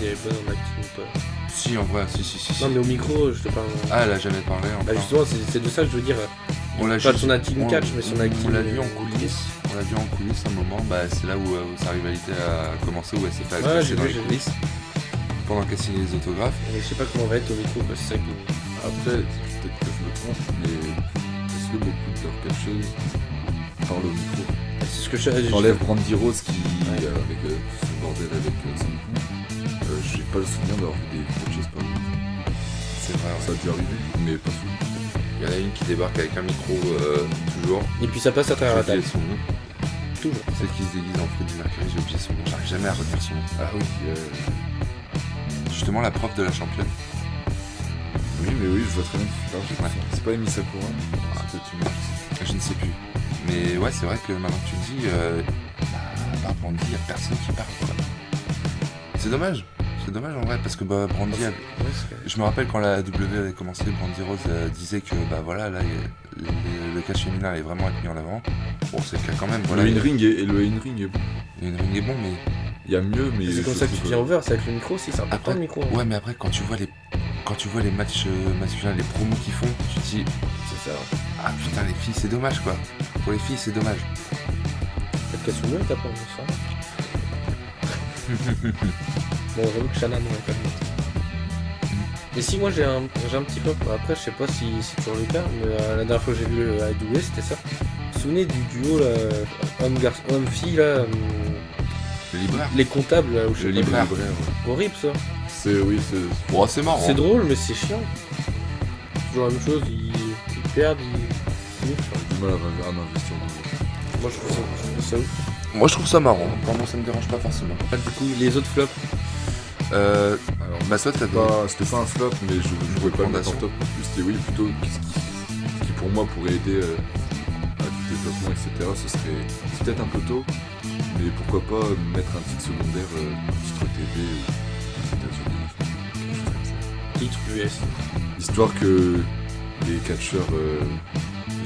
elle est bonne en acting ou pas. Si, en vrai, si. Non mais au micro, je te parle. Ah, elle a jamais parlé encore. Bah justement, c'est de ça que je veux dire. On l'a Pas juste- de son acting on- catch, mais son acting. On l'a vu en coulisses. On l'a vu en coulisses un moment. Bah, c'est là où sa rivalité a commencé, où elle s'est fait Ouais, agresser j'ai dans vu, les j'ai vu. coulisses. Pendant qu'elle signait les autographes. Mais je sais pas comment on va être au micro, quoi. C'est ça qui. Après, peut-être que je me trompe, mais est-ce que beaucoup de leurs catcheuses parlent au micro? C'est ce que je. J'enlève Brandy Rose qui, avec ce bordel avec son coup, j'ai pas le souvenir d'avoir vu des catcheuses parler. C'est vrai, Ça a dû arriver, mais pas souvent. Il y en a une qui débarque avec un micro, toujours. Et puis ça passe à travers la J'ai table. oublié son nom. Toujours. Celle qui se déguise en Freddie Mercury, j'ai oublié son nom. J'arrive jamais à retenir son nom. Ah oui, Justement, la prof de la championne. oui, mais oui, je vois très bien qui tu parles. Ouais. C'est pas Amy Sakura, c'est peut-être une autre. Je ne sais plus. Mais ouais, c'est vrai que maintenant que tu le dis, à part Brandy, il n'y a personne qui parle. Quoi. C'est dommage. C'est dommage en vrai, parce que Brandy, je me rappelle quand la W avait commencé, Brandy Rose disait que voilà, là, le catch féminin allait vraiment être mis en avant. Bon, c'est le cas quand même. Voilà, Le in-ring est bon. le in-ring est bon, mais Il y a mieux, mais. C'est comme je ça que tu trouve, viens over, c'est avec le micro aussi, c'est important après, le micro. ouais, mais après, quand tu vois les matchs masculins, les promos qu'ils font, tu te dis, C'est ça. ah putain, les filles, c'est dommage quoi. Pour les filles, c'est dommage. Peut-être qu'elles sont mieux, t'as pas ça. Bon, j'avoue que Shannon, ouais, quand même. Mais si, moi j'ai un petit peu. Après, je sais pas si c'est toujours le cas, mais la dernière fois que j'ai vu le AW, c'était ça. Vous vous souvenez du duo là, homme-fille là, Le libraire. les comptables là, où je sais Le pas, libraire. horrible ça. Oui, c'est. Bon, c'est marrant. C'est drôle, mais c'est chiant. Toujours la même chose, ils perdent, ils. J'ai du mal à m'investir dans Moi je trouve ça ouf. Moi, je trouve ça marrant. Pour moi, ça me dérange pas forcément. Ah, du coup, les autres flops. Alors, Bah, toi, t'as c'était pas un flop, mais je pouvais pas le mettre en Fondation. top non plus. C'était oui, plutôt ce qui pour moi pourrait aider à du développement, etc. Ce serait c'est peut-être un peu tôt, mais pourquoi pas mettre un titre secondaire, titre TV aux États-Unis, quelque chose comme ça. Titre US. Histoire que les catcheurs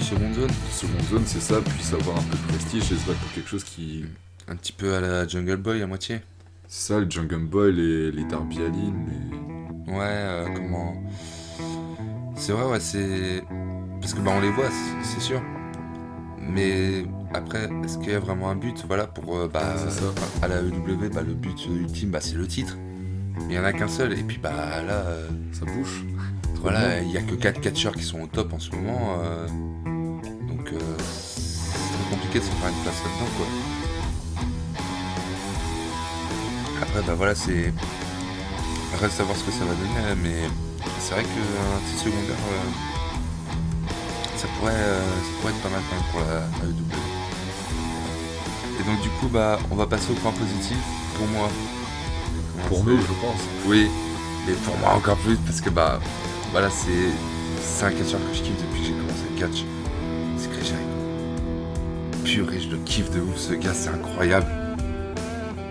seconde zone. de seconde zone, c'est ça, puissent avoir un peu de prestige et se battre pour quelque chose qui. Un petit peu à la Jungle Boy à moitié. C'est ça, le Jungle Boy, les Darby Allin, Ouais, comment. C'est vrai, ouais, c'est. Parce que on les voit, c'est sûr. Mais après, est-ce qu'il y a vraiment un but? Voilà, pour. C'est ça. À la EW, le but ultime, c'est le titre. Il n'y en a qu'un seul. Et puis, là. ça bouge. Trop Voilà, bien. il n'y a que 4 catcheurs qui sont au top en ce moment. Donc, c'est très compliqué de se faire une place là-dedans, quoi. Après, voilà, c'est. Reste à voir ce que ça va donner, mais c'est vrai qu'un titre secondaire, ça pourrait être pas mal quand même pour la EW. Et donc, du coup, on va passer au point positif. Pour moi. Pour nous, je pense. Oui, mais pour moi encore plus, parce que voilà, c'est un catcheur que je kiffe depuis que j'ai commencé le catch. C'est Chris Jericho. Purée, je le kiffe de ouf, ce gars, c'est incroyable.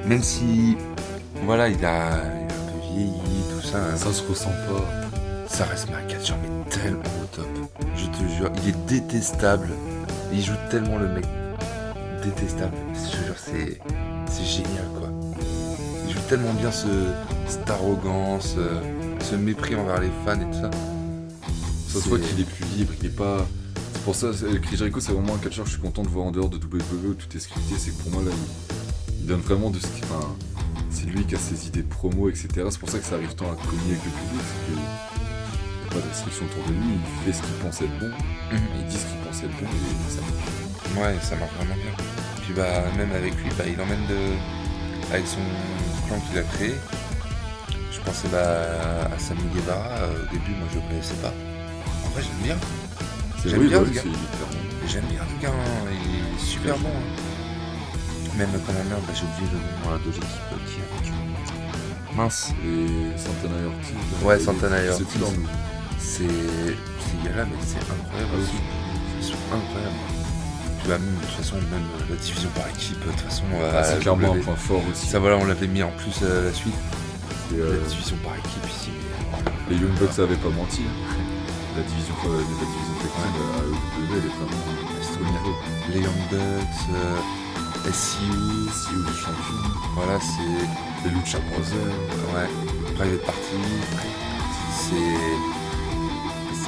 même si, voilà, il a un peu vieilli, tout ça, hein, Ça se ressent pas. ça reste un catcheur, mais tellement au top. Je te jure, il est détestable. Il joue tellement le mec détestable. Je te jure, c'est génial, quoi. Il joue tellement bien cette arrogance, ce mépris envers les fans et tout ça. Ça se voit qu'il est plus libre, il est pas. C'est pour ça, Chris Jericho, c'est vraiment un catcheur que je suis content de voir en dehors de WWE où tout est scripté. C'est que pour moi, là, il donne vraiment de ce qu'il. Enfin, c'est lui qui a ses idées promo, etc. C'est pour ça que ça arrive tant à cogner avec le public, c'est que. Il n'y a pas de restriction autour de lui, il fait ce qu'il pense être bon, il dit ce qu'il pense être bon, et ça marche. Ouais, ça marche vraiment bien. Puis bah, même avec lui, bah, il emmène avec son clan qu'il a créé. Je pensais à Sammy Guevara. Au début, moi, je le connaissais pas. En vrai, j'aime bien. J'aime bien oui, ce gars. c'est clairement. J'aime bien le gars, hein. Il est super bon. Hein. Même comment merde, j'ai oublié le nom de l'équipe qui est avec. Mince. Et Santana et Ortiz. Ouais, Santana et Ortiz. C'est tout dans nous. Ces gars-là, mais c'est incroyable aussi. Ils sont incroyables. Puis bah, même, de toute façon, même la division par équipe, de toute façon. C'est clairement un point fort aussi. Ça, voilà, on l'avait mis en plus la suite. Et, La division par équipe ici. les Young Bucks avaient pas menti. La division tag team à WWE, elle est vraiment C'est trop bien. Les Young Bucks, SCU, les champions. voilà, c'est. Les Lucha Brothers. Ouais, Private Party.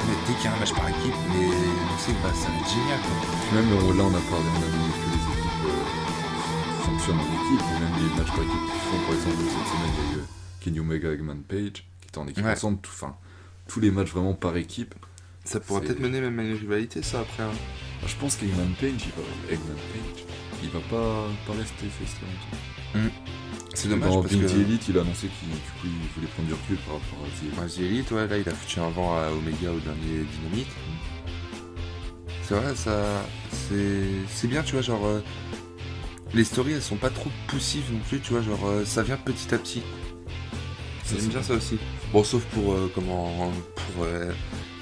Mais dès qu'il y a un match par équipe, mais on sait que bah, ça va être génial, quoi. Puis même là, on a parlé, on a dit que les équipes fonctionnent en équipe, mais même les matchs par équipe qui font, par exemple, cette semaine, il y a eu Kenny Omega et Eggman Page, qui étaient en équipe ensemble, tous les matchs vraiment par équipe. Ça pourrait peut-être mener même à une rivalité, ça, après. Hein. Je pense qu'Eggman Page, il va pas rester face longtemps. C'est dommage dans parce Big que... Elite, il a annoncé qu'il voulait prendre du recul par rapport à The Elite. The Elite, ouais, là, il a foutu un vent à Omega au dernier Dynamite. C'est vrai, ça... C'est bien, tu vois, genre... les stories, elles sont pas trop poussives non plus, tu vois, genre... ça vient petit à petit. J'aime bien ça aussi. Bon, sauf pour... pour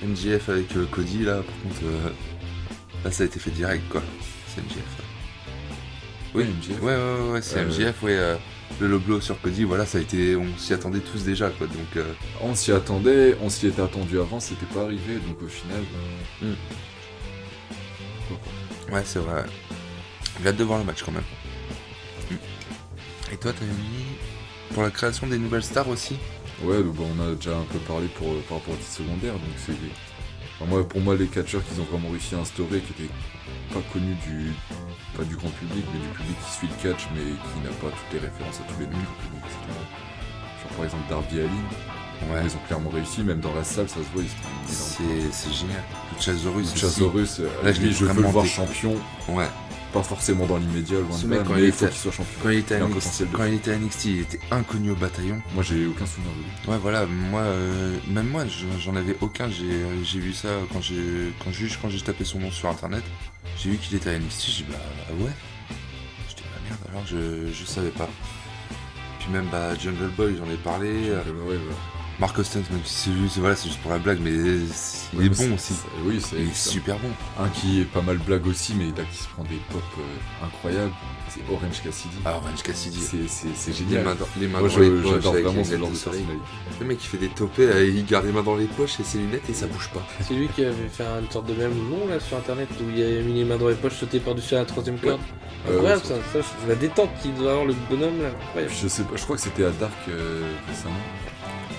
MJF avec Cody, là, par contre... là, ça a été fait direct, quoi. C'est MJF. Oui, MJF. Ouais, c'est MJF, ouais. Le logo sur Cody, voilà, ça a été, on s'y attendait tous déjà, quoi. Donc, on s'y attendait, on s'y était attendu avant, c'était pas arrivé, donc au final. Ouais, c'est vrai. J'ai hâte de voir le match quand même. Et toi, t'avais mis pour la création des nouvelles stars aussi. Ouais, donc, on a déjà un peu parlé par rapport au titre secondaire, donc c'est. Enfin, pour moi, les catcheurs qu'ils ont vraiment réussi à instaurer, qui étaient pas connus pas du grand public, mais du public qui suit le catch, mais qui n'a pas toutes les références à tous les noms du public, etc. Genre par exemple Darby Allin, ils ont clairement réussi, même dans la salle, ça se voit, ils se prennent énorme. C'est génial. Luchasaurus, là, je veux le voir champion. Ouais. Pas forcément dans l'immédiat, loin de là, mais il faut qu'il soit champion. Quand il était à NXT, il était inconnu au bataillon. Moi, j'ai aucun souvenir de lui. Ouais, voilà, même moi, j'en avais aucun. J'ai vu ça quand j'ai tapé son nom sur internet. J'ai vu qu'il était à NXT, j'ai dit bah ouais. J'étais bah merde, alors je savais pas. Puis même Jungle Boy, j'en ai parlé. Mark Austin, même si c'est juste pour la blague, mais il est bon aussi. Il est super bon. Un qui est pas mal blague aussi, mais là qui se prend des pop incroyables, c'est Orange Cassidy. Ah, Orange Cassidy. C'est génial. Les mains Moi, dans les poches j'adore avec vraiment les ce lunettes genre de de soleil. personnalité. Le mec qui fait des topés, il garde les mains dans les poches et ses lunettes et ça bouge pas. C'est lui qui avait fait une sorte de même nom là sur internet où il avait mis les mains dans les poches, sauté par-dessus la troisième corde. Incroyable ça, la détente qu'il doit avoir le bonhomme là, incroyable. Je sais pas, je crois que c'était à Dark récemment.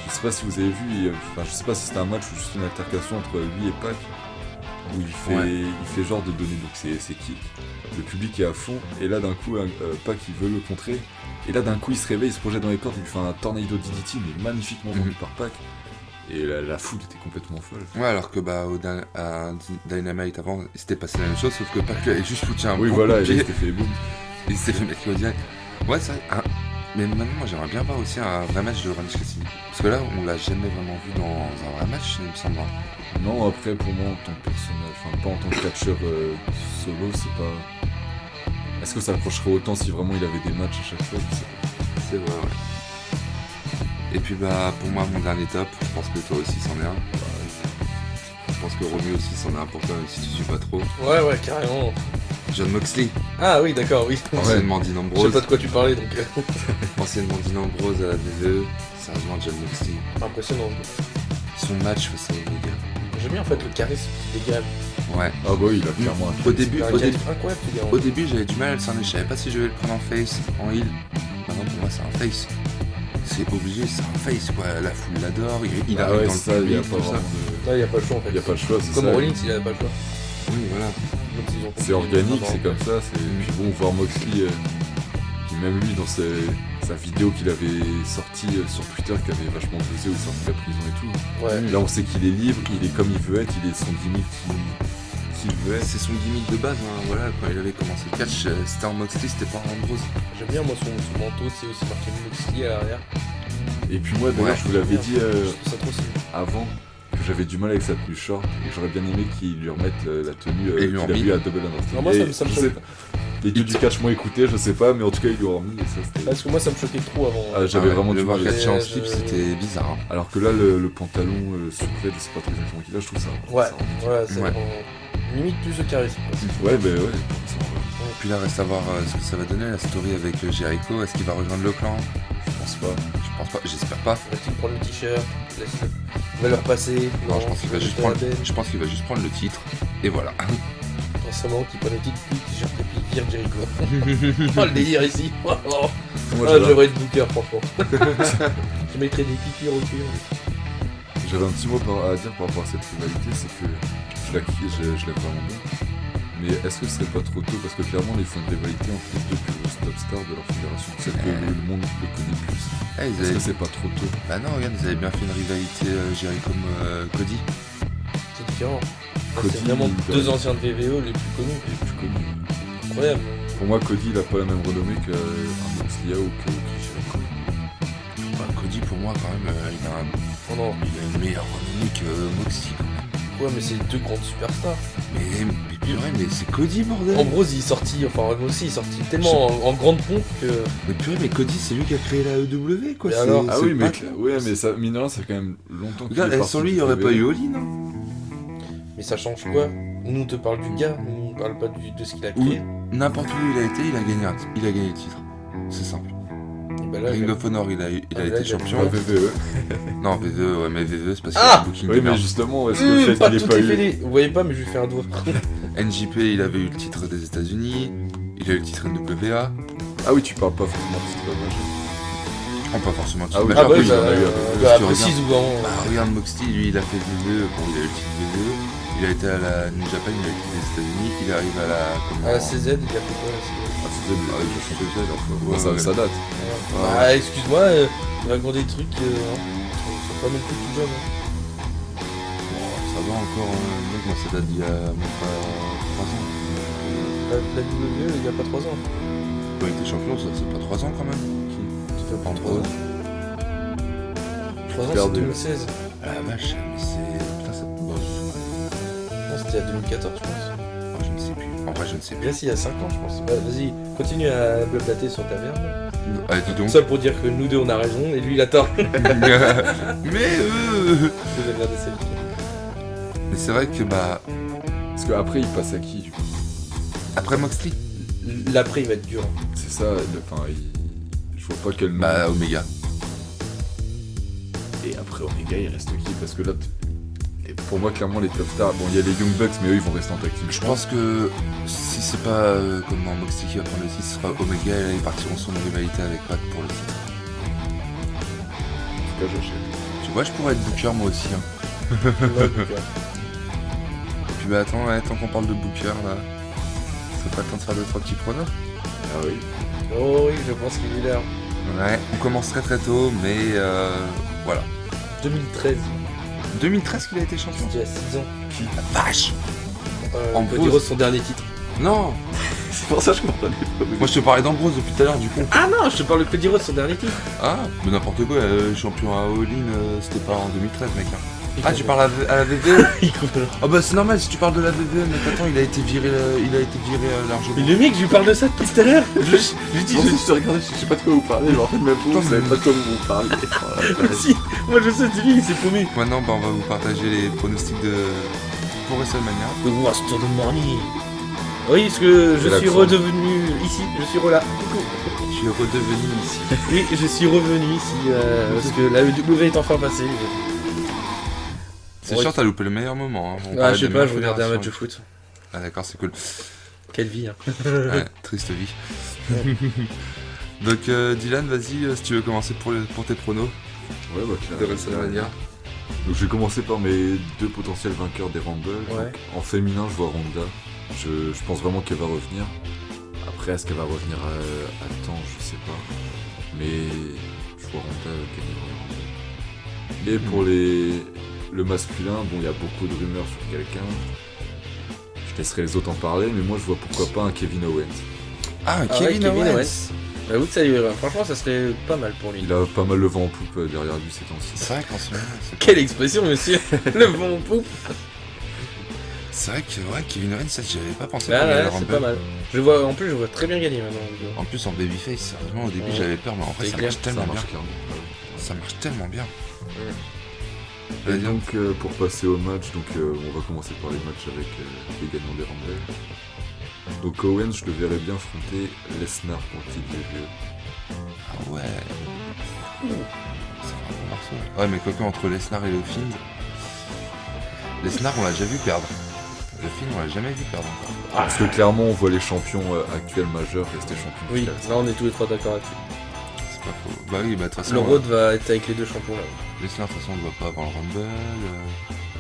Je sais pas si vous avez vu, je sais pas si c'était un match ou juste une altercation entre lui et Pac, où il fait genre de donner donc ses kicks. Le public est à fond, et là d'un coup, Pac il veut le contrer, et là d'un coup il se réveille, il se projette dans les cordes, il lui fait un tornado DDT, mais magnifiquement vendu par Pac. Et la foule était complètement folle. Ouais, alors que à Dynamite avant, il s'était passé la même chose, sauf que Pac lui avait juste foutu un oui, bon voilà, coup de pied. il s'était fait boum. Il s'était fait mettre au direct. Ouais, c'est vrai. Mais maintenant, moi, j'aimerais bien voir aussi un vrai match de Orange Cassidy. Parce que là, on l'a jamais vraiment vu dans un vrai match, il me semble. Non, après, pour moi, en tant que personnage, enfin, pas en tant que catcheur solo, c'est pas. Est-ce que ça accrocherait autant si vraiment il avait des matchs à chaque fois? Je sais pas. C'est vrai, ouais. Et puis, pour moi, mon dernier top, je pense que toi aussi, c'en est un. Je pense que Romy aussi, c'en est un pour toi, même si tu suis pas trop. Ouais, carrément. Je John Moxley, Ah oui, d'accord, oui. anciennement Dean Je sais Ambrose. pas de quoi tu parlais, donc Anciennement Dean Ambrose à la WWE, sérieusement John Moxley. impressionnant. Son match face à Omega. J'aime bien en fait le charisme qui dégage. Ouais. Ah bah oui, il a clairement un Au début, Il a un charisme incroyable, ce gars. au début j'avais du mal à le cerner, je savais pas si je vais le prendre en face, en heel. Maintenant pour moi c'est un face. C'est obligé, c'est un face quoi, la foule l'adore, il Ah arrive ouais, dans le ça, il y a public, pas tout ça. vraiment de... Là, il n'y a pas le choix en fait. Il y a pas le choix, c'est Comme ça. Rollins, il avait pas le choix. Oui voilà. Donc, ils ont C'est compris. organique, Ah, c'est comme ça. Puis bon, voir Moxley, qui même lui, dans sa vidéo qu'il avait sortie sur Twitter, qui avait vachement buzzé où il sortait de la prison et tout. Ouais. Là, on sait qu'il est libre, il est comme il veut être, il est son gimmick qu'il veut être. C'est son gimmick de base, hein, voilà, quand il avait commencé le catch, c'était en Moxley, c'était pas en Ambrose. J'aime bien moi son manteau, c'est aussi marqué Moxley à l'arrière. Et puis moi, d'ailleurs, Ouais. je vous l'avais dit Je trouve ça trop stylé. avant que j'avais du mal avec sa tenue short et que j'aurais bien aimé qu'il lui remette la tenue Et lui qu'il en a mis. vue à Double or Nothing. Non, moi, Et ça me je choque. sais pas. Les dieux du catch m'ont écouté, je sais pas, mais en tout cas, ils lui ont remis et ça c'était. Parce que moi ça me choquait trop avant. Ah, j'avais vraiment le du voir mal. catcher en Mais slip, je- c'était bizarre. Hein. Alors que là, le pantalon survêt, je sais pas trop exactement qu'il a, je trouve ça. Ouais, ça rend- ouais, c'est Ouais. limite plus de charisme. Ouais, bah ouais, ça rend- Puis là, reste à voir ce que ça va donner, la story avec Jericho. Est-ce qu'il va rejoindre le clan? je pense pas. Je pense pas, j'espère pas. Va-t-il prendre le t-shirt? Il va le repasser? Non, je pense qu'il va juste jeter prendre. la benne. Je pense qu'il va juste prendre le titre. Et voilà. Récemment, qui prend le titre, puis le t-shirt et puis il vire Jericho. Oh le délire ici. Oh, oh. Moi, Ah, j'avais- j'aimerais être booker, franchement. Je mettrais des piqûres au cul. j'avais un petit mot à dire par rapport à cette rivalité, c'est que je l'aime vraiment bien. Mais est-ce que ce serait pas trop tôt? Parce que clairement, ils font une rivalité entre les deux plus grosses top stars de leur fédération, celle que le monde le connaît plus. Eh, ils Est-ce avaient... que c'est pas trop tôt? Bah non, regarde, ils avaient bien fait une rivalité Jericho-Cody. C'est différent. Là, Cody, c'est vraiment il deux doit- anciens de VVO les plus connus. Il est plus connu. Incroyable. Pour moi, Cody, il a pas la même renommée qu'un Moxley ou que Jericho. Bah, Cody, pour moi, quand même, Oh non. il a une meilleure renommée que Moxley. Quand même. Ouais, mais c'est deux grandes superstars. Mais purée, mais c'est Cody, bordel. Ambrose, il est sorti, enfin, aussi, il est sorti tellement en grande pompe que. Mais purée, mais Cody, c'est lui qui a créé la EW, quoi. Mais c'est- alors Ah c'est oui, mais, pas- ouais, mais ça, mine de rien, ça fait quand même longtemps qu'il Regarde, est parti sans lui, il du n'y aurait pas WWE. eu Oli, non? Mais ça change quoi? Nous, on te parle du gars, nous, on parle pas de ce qu'il a créé. N'importe où il a été, il a gagné le titre. C'est simple. Et bah là, Ring il a- of Honor, il a Ah, été là, il a- champion. Ah, VVE. Non, VVE, ouais, mais VVE, c'est parce qu'il Ah a un booking Oui, de mais merde. justement, est-ce que le fait pas qu'il ait tout pas est eu. fêlé. Vous voyez pas, mais je lui fais un doigt. NJP, il avait eu le titre des États-Unis. Il a eu le titre NWA. Ah oui, tu parles pas forcément de titre majeur. Je prends pas forcément le Ah titre oui, majeur. oui, bah, il en a eu un peu. bah, Parce que précise ou avant. Bah, regarde Moxley, lui, il a fait VVE. Bon, il a eu le titre VVE. Il a été à la New Japan, il a été des États-Unis. Il arrive à la. À la CZ, il a fait quoi la CZ? Ah, c'est des Ah, je suis désolé, Bon, ouais, ça, ouais. ça date. Ah, excuse-moi, il raconte des trucs, hein. Ils sont pas non plus tout jeunes. Hein. Bon, ça va encore, mec, moi, ça date d'il y a même pas 3 ans. La WWE, il y a pas 3 ans. Quand il était champion, ça c'est pas 3 ans quand même. Ça fait pas En 3 3 ans. ans. 3 ans, c'est Perdu. 2016. Ah la vache, mais c'est. Putain, ça. Bon, Non, c'était à 2014, je pense. je ne sais plus. En vrai, je ne sais plus. Là, si, il y a 5 ans, je pense. Bah, vas-y, continue à blablater sur ta merde. Ah, dis donc. Ça pour dire que nous deux, on a raison, et lui, il a tort. mais J'ai regardé sa vidéo. Mais c'est vrai que bah. Parce qu'après, il passe à qui du coup? Après Moxley, L'après, il va être dur. Hein. C'est ça, enfin, je vois pas quel nom. bah Omega. Et après Omega, il reste qui? Parce que là, et pour moi, clairement, les top stars, bon, il y a les Young Bucks, mais eux, ils vont rester en tag team. Je pense que si c'est pas comme dans Moxley qui va prendre le titre, ce sera Omega et là ils partiront sur une rivalité avec Pac pour le titre. En tout cas, j'achète. Tu vois, je pourrais être Booker moi aussi. Hein. Ouais, donc, Et puis bah attends, ouais, tant qu'on parle de Booker là, c'est pas le temps de faire 2-3 petits pronos. Ah oui. Oh oui, je pense qu'il est l'heure. Ouais, on commence très très tôt, mais voilà. 2013, 2013 qu'il a été champion. c'était il y a 6 ans. La vache. Ambrose. Cody Rhodes, son dernier titre. Non. C'est pour ça que je comprenais pas. Moi je te parlais d'Ambrose depuis tout à l'heure du coup. Ah non, je te parle de Cody Rhodes, son dernier titre. Ah, mais n'importe quoi, champion à All-In, c'était pas en 2013 mec. Hein. Ah, tu parles à la VVE. Ah bah c'est normal si tu parles de la VVE, mais attends, il a été viré largement. Mais le mec, je lui parle de ça depuis tout à l'heure. Je dis, Je te regardais, je sais pas de quoi vous parlez, mais en fait, même vous, vous savez pas de quoi vous parlez. si, moi je sais, c'est lui, il s'est paumé. Maintenant, bah, on va vous partager les pronostics pour WrestleMania. The Worst of the Morning. Oui, parce que je C'est suis l'accent. redevenu ici, je suis là. Coucou. Je suis redevenu ici. Oui, je suis revenu ici, parce que la W est enfin passée. C'est Ouais. sûr, t'as loupé le meilleur moment. Hein. On Ah, parlait je sais des pas, je meilleures regardais un match de fédérations. foot. Ah d'accord, c'est cool. Quelle vie, hein. Ouais, triste vie. Donc Dylan, vas-y, si tu veux commencer pour tes pronos Ouais, bah, de clairement. WrestleMania. Donc je vais commencer par mes 2 potentiels vainqueurs des Rumble. Ouais. Donc, en féminin, je vois Ronda. Je pense vraiment qu'elle va revenir. Après, est-ce qu'elle va revenir à temps, je sais pas. Mais je vois Ronda gagner le Rumble. Et pour le masculin, bon, il y a beaucoup de rumeurs sur quelqu'un. Je laisserai les autres en parler, mais moi je vois pourquoi pas un Kevin Owens. Ah, ouais, Kevin Kevin Owens. Owens. Bah, oui, ça lui irait. Franchement, ça serait pas mal pour lui. Il a pas mal le vent en poupe derrière lui ces temps-ci. C'est vrai qu'en ce moment, Quelle expression, monsieur. Le vent en poupe. c'est vrai que ouais, Kevin Owens, ça j'y avais pas pensé. Ah pour le ouais, c'est Rumble. pas mal. Je vois, en plus, je vois très bien gagner maintenant. En plus en babyface, sérieusement au début Ouais. j'avais peur, mais en vrai C'est ça clair, marche tellement Ça bien. marche clairement. Ça marche tellement bien. Et Vas-y, donc pour passer au match, donc on va commencer par les matchs avec les gagnants des Rumble. Donc Owens, je le verrais bien affronter Lesnar pour le titre des vieux. Ah ouais. C'est un bon morceau. Ouais, mais quoique entre Lesnar et le Fiend, Lesnar on l'a déjà vu perdre. Le Fiend on l'a jamais vu perdre encore. Parce que clairement on voit les champions actuels majeurs rester champions. Oui, finales. là on est tous les trois d'accord là-dessus. C'est pas faux. Bah oui, bah de toute façon. Le road va être avec les deux champions là. Lesnar de toute façon on le voit pas avant le Rumble.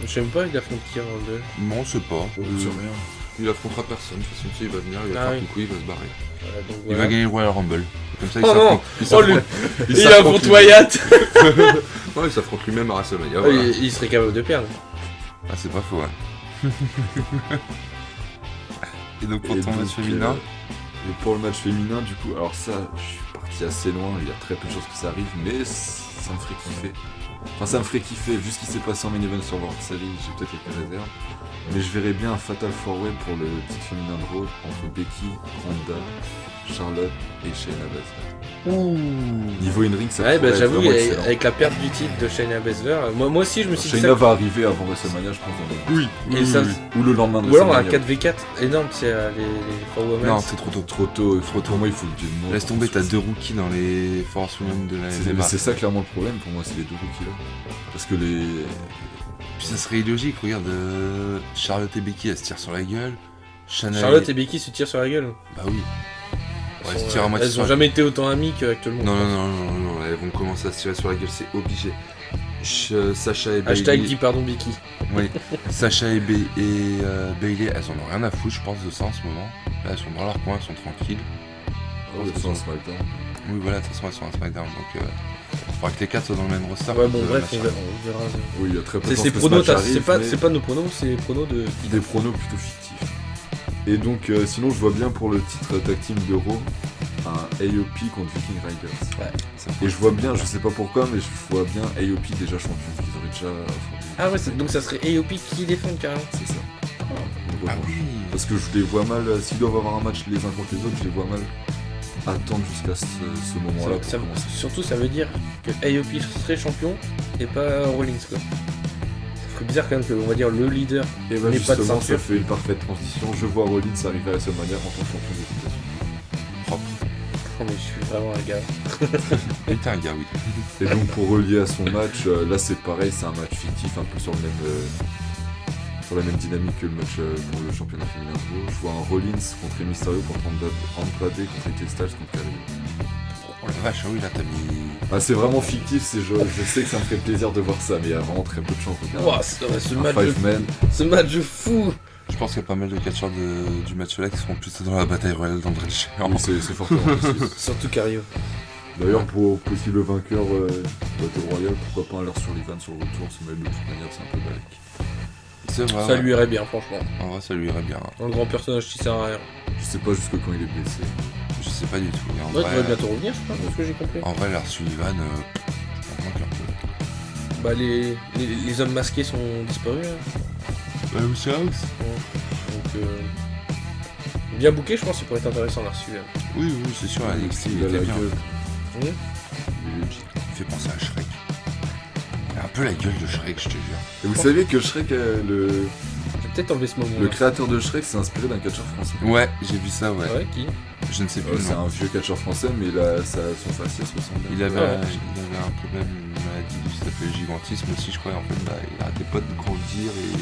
Je sais même pas, il affronte qui en Rumble. Non, je sais pas. On ne sait rien. Il affrontera personne. De toute façon, tu sais, il va venir, il va Ah faire oui. coucou, il va se barrer. Donc, Il voilà. va gagner le Royal Rumble. Comme ça, il Oh non. s'affronte. Oh lui, il s'affronte affronte lui- Wyatt. Ouais, il s'affronte lui-même à WrestleMania. Ah, Voilà. il serait capable de perdre. Ah, c'est pas faux, ouais. Et donc, pour Et ton donc, match féminin, et pour le match féminin, du coup, alors ça, je suis parti assez loin, il y a très peu de choses qui s'arrivent, mais ça me ferait kiffer. Enfin, ça me ferait kiffer, vu ce qui s'est passé en main event sur World Series, j'ai peut-être quelques réserves. Mais je verrais bien un Fatal 4-Way pour le titre féminin de Raw entre Becky, Ronda, Charlotte et Shayna Baszler. Niveau in-ring, ça Ouais, bah pourrait être j'avoue, vraiment excellent. avec la perte du titre de Shayna Baszler, moi aussi je me suis dit Shayna ça. va arriver avant WrestleMania, je pense. dans le- oui. Et ça- Ou le lendemain de Ou alors un WrestleMania. 4v4 énorme, c'est les For Women. Non, c'est trop tôt. Trop tôt, pour moi il faut que Dieu monte. Laisse tomber, t'as deux rookies dans les Force Women de la Mais MMA. c'est ça clairement le problème pour moi, c'est les deux rookies là. Parce que les. Puis ça serait illogique, regarde, Charlotte et Becky, elles se tirent sur la gueule. Shayna Charlotte et Becky se tirent sur la gueule. Bah oui. Ouais, elles se Elles tirent à moitié Elles sur ont la jamais été autant amies qu'actuellement. Non, non, elles vont commencer à se tirer sur la gueule, c'est obligé. Sacha et Hashtag Bailey. dis pardon Becky. Oui, Sacha et, Bailey, elles en ont rien à foutre, je pense, de ça en ce moment. Là, elles sont dans leur coin, elles sont tranquilles. Oh, le sens SmackDown. Oui, voilà, de toute façon, elles sont à SmackDown, donc il faudra que les 4 soient dans le même roster. Ouais, bon, pour bref, le on match. verra. Oui, il y a très peu de C'est chances ces que ce pronos, match arrive, mais c'est pas nos pronos, c'est les pronos de. des pronos plutôt fictifs. Et donc, sinon, je vois bien pour le titre tag team d'Euro un AOP contre Viking Riders. Ça Et je vois bien, je sais pas pourquoi, mais je vois bien AOP déjà champion, qu'ils auraient déjà affronté. Ah ouais, donc ça serait AOP qui défend carrément. C'est ça. Une Ah revanche. oui. Parce que je les vois mal, s'ils doivent avoir un match les uns contre les autres, je les vois mal attendre jusqu'à ce moment-là pour commencer. Surtout, ça veut dire que AOP serait champion et pas Rollins quoi. Ça ferait bizarre quand même que, on va dire, le leader. Et bah Mais pas de justement, ceinture. ça fait une parfaite transition. Je vois Rollins arriver à WrestleMania en tant que champion des États-Unis. Propre. Oh, mais je suis vraiment un gars. Et t'es un gars, oui. Et donc pour relier à son match, là c'est pareil, c'est un match fictif, un peu sur le même, sur la même dynamique que le match pour le championnat féminin de Raw. Je vois un Rollins contre Mysterio contre Andrade contre AJ Styles contre Carrie. Oh la vache, ah oui, là t'as mis. Ah, c'est vraiment fictif, je sais que ça me ferait plaisir de voir ça, mais il y a vraiment très peu de chances de faire Ouah, ce un match five man. ce match de fou. Je pense qu'il y a pas mal de catcheurs du match là qui seront plutôt dans la bataille royale d'André le Géant. Oui, c'est fortement possible. Surtout Cario. D'ailleurs, pour possible vainqueur Battle Royale, pourquoi pas un leur sur l'Ivan sur le retour, mais de toute manière c'est un peu balèque. C'est vrai. Ça ouais. lui irait bien, franchement. En vrai, ça lui irait bien. Un grand personnage qui sert à rien. Je sais pas jusque quand il est blessé. Je sais pas du tout. Mais en Ouais, il vrai, devrait bientôt revenir, je crois, de ce que j'ai compris. en vrai, Lars Sullivan, je pense un peu. Bah, les hommes masqués sont disparus. Hein. Bah, House House. Donc, bien booké, je pense, ça pourrait être intéressant là dessus. Oui, c'est sûr, NXT, il Il a était la bien. gueule. Mmh. Il est legit. Il fait penser à Shrek. Il a un peu la gueule de Shrek, je te jure. Et vous saviez que Shrek, le peut-être enlever ce moment. Le créateur de Shrek s'est inspiré d'un catcheur français. Ouais, j'ai vu ça, ouais. Ouais, qui? Je ne sais plus. C'est non. un vieux catcheur français, mais son faciès ressemble. Il avait, Ouais. il avait un problème, une maladie qui s'appelle le gigantisme aussi, je crois. En fait, il arrêtait pas de grandir et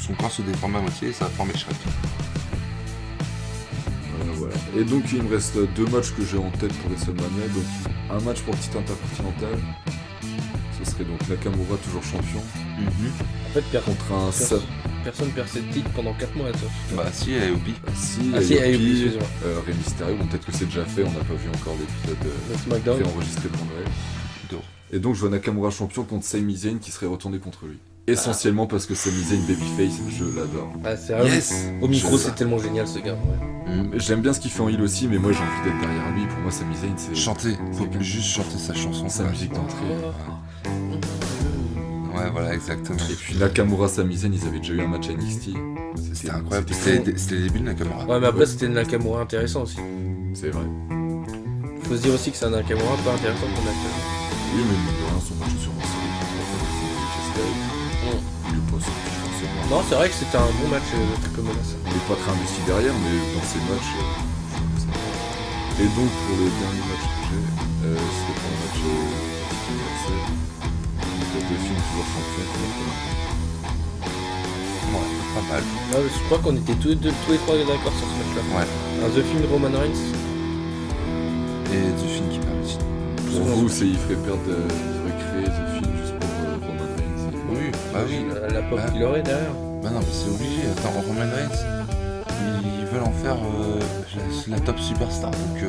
son corps se déformait à moitié et ça a formé Shrek. Voilà. Et donc il me reste 2 matchs que j'ai en tête pour WrestleMania. Donc un match pour le titre intercontinental. Ce serait donc Nakamura toujours champion En fait, contre un Sab. personne perd ses titres pendant 4 mois, toi. Bah si, elle est au pire. Si, Aopi, excuse-moi. Rey Mysterio. Bon, peut-être que c'est déjà fait, on n'a pas vu encore l'épisode Le SmackDown. préenregistré pour Noël. D'or. Et donc je vois Nakamura champion contre Sami Zayn qui serait retourné contre lui. Essentiellement parce que Sami Zayn babyface, je l'adore. Ah, c'est vrai. Yes. Au micro, Je- c'est tellement génial, ce gars. Ouais. J'aime bien ce qu'il fait en heal aussi, mais moi j'ai envie d'être derrière lui. Pour moi, Sami Zayn, c'est Chanter, faut c'est- juste chanter sa chanson. sa quoi. musique d'entrée. Ouais, voilà, exactement. Et puis Nakamura, Sami Zayn, ils avaient déjà eu un match à NXT. C'était incroyable. C'était C'était le début de Nakamura. Ouais, mais après, c'était une Nakamura intéressant aussi. C'est vrai. Faut se dire aussi que c'est un Nakamura pas intéressant pour Nakamura. Oui, mais mine de rien, son match sur Wrestling, il est pas sorti forcément. Non, c'est vrai que c'était un bon match de triple menace. Il est pas très investi derrière, mais dans ses matchs, c'est bon. Et donc pour le dernier match que j'ai, c'était pour un match universel. Donc le film toujours champion. Ouais, pas mal. Ouais, je crois qu'on était tous les trois d'accord sur ce match-là. Ouais. Un The Film Roman Reigns. Et du film qui permet. Pour vous, il ferait créer ce film juste pour Roman Reigns. Oui, bah oui. La pop Bah. qu'il aurait derrière. Bah non, mais c'est obligé. Attends, Roman Reigns, ils veulent en faire la top superstar. Donc,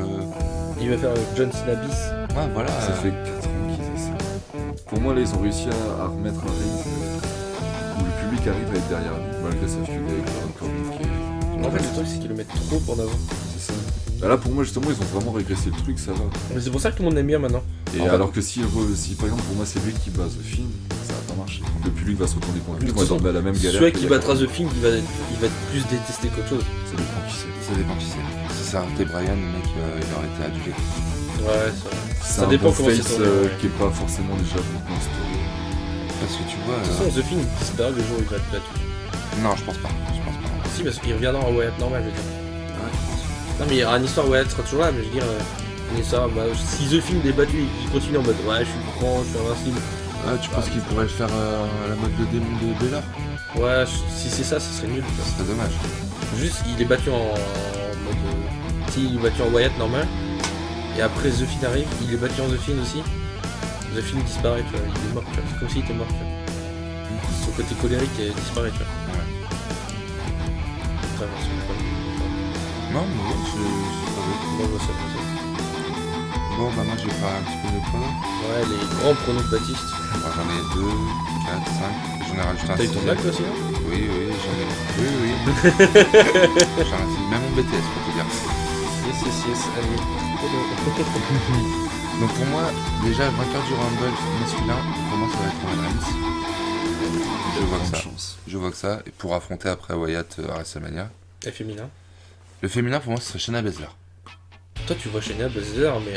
Il va faire John Cena bis. ouais, voilà. Ça fait 4 ans qu'ils essaient. Pour moi, là, ils ont réussi à remettre un Reigns où le public arrive à être derrière lui, malgré sa feud avec Baron Corbin qui est... En fait, le truc, c'est qu'ils le mettent trop en avant. C'est ça. Bah là, pour moi, justement, ils ont vraiment régressé le truc, ça va. Mais c'est pour ça que tout le monde aime bien maintenant. Et En fait- alors que si, par exemple, pour moi, c'est lui qui base le film, ça va pas marcher. Le public va se retourner contre lui, De on va toute tomber à la même galère. Celui que qui il y a battra 40 The Film, il va être plus détesté qu'autre chose. Ça dépend qui c'est. Ça dépend qui c'est. Si ça arrêtait Brian, le mec, il aurait été adulé. Ouais, ça. C'est Ça un dépend bon comment c'est face tourné, ouais. qui est pas forcément déjà beaucoup en story. Parce que tu vois. De toute façon, The Film disparaît le jour où il va être battu. Non, je pense pas. Je pense pas. Si, parce qu'il reviendra en Wyatt normal, je veux dire. Ouais, je pense. Non, mais il y aura une histoire, Wyatt sera toujours là, mais je veux dire, une histoire, bah, si The Film est battu, il continue en mode ouais, je suis grand, je suis invincible. Ah, tu penses qu'il pourrait le faire à la mode de démon de Bella? Ouais, si c'est ça, ce serait nul. Ça serait dommage. Juste, il est battu en mode. Si, il est battu en Wyatt normal. Et après, The Fiend arrive, il est battu en The Fiend aussi. The Fiend disparaît, tu vois, il est mort, tu vois. C'est comme s'il était mort, tu vois. Son côté colérique disparaît, tu vois. Ouais. Après, bon, c'est pas Non, mais ouais, je pas vu. bon, bon, ça. Bon, bah, moi, je vais faire un petit peu de pronos. Ouais, les grands pronos de Baptiste. Bah, j'en ai 2, 4, 5. J'en ai rajouté un T'as eu ton sixième. bac toi aussi, hein? Oui, j'en ai. Oui. J'en ai même mon BTS pour te dire. Yes, allez. Donc pour moi, déjà, le vainqueur du Rumble masculin, pour moi, ça va être Roman Reigns. Je vois que ça. Chance. Je vois que ça. Et pour affronter après Wyatt à WrestleMania. Et féminin. Le féminin, pour moi, ce serait Shayna Baszler. Toi, tu vois Shayna Baszler, mais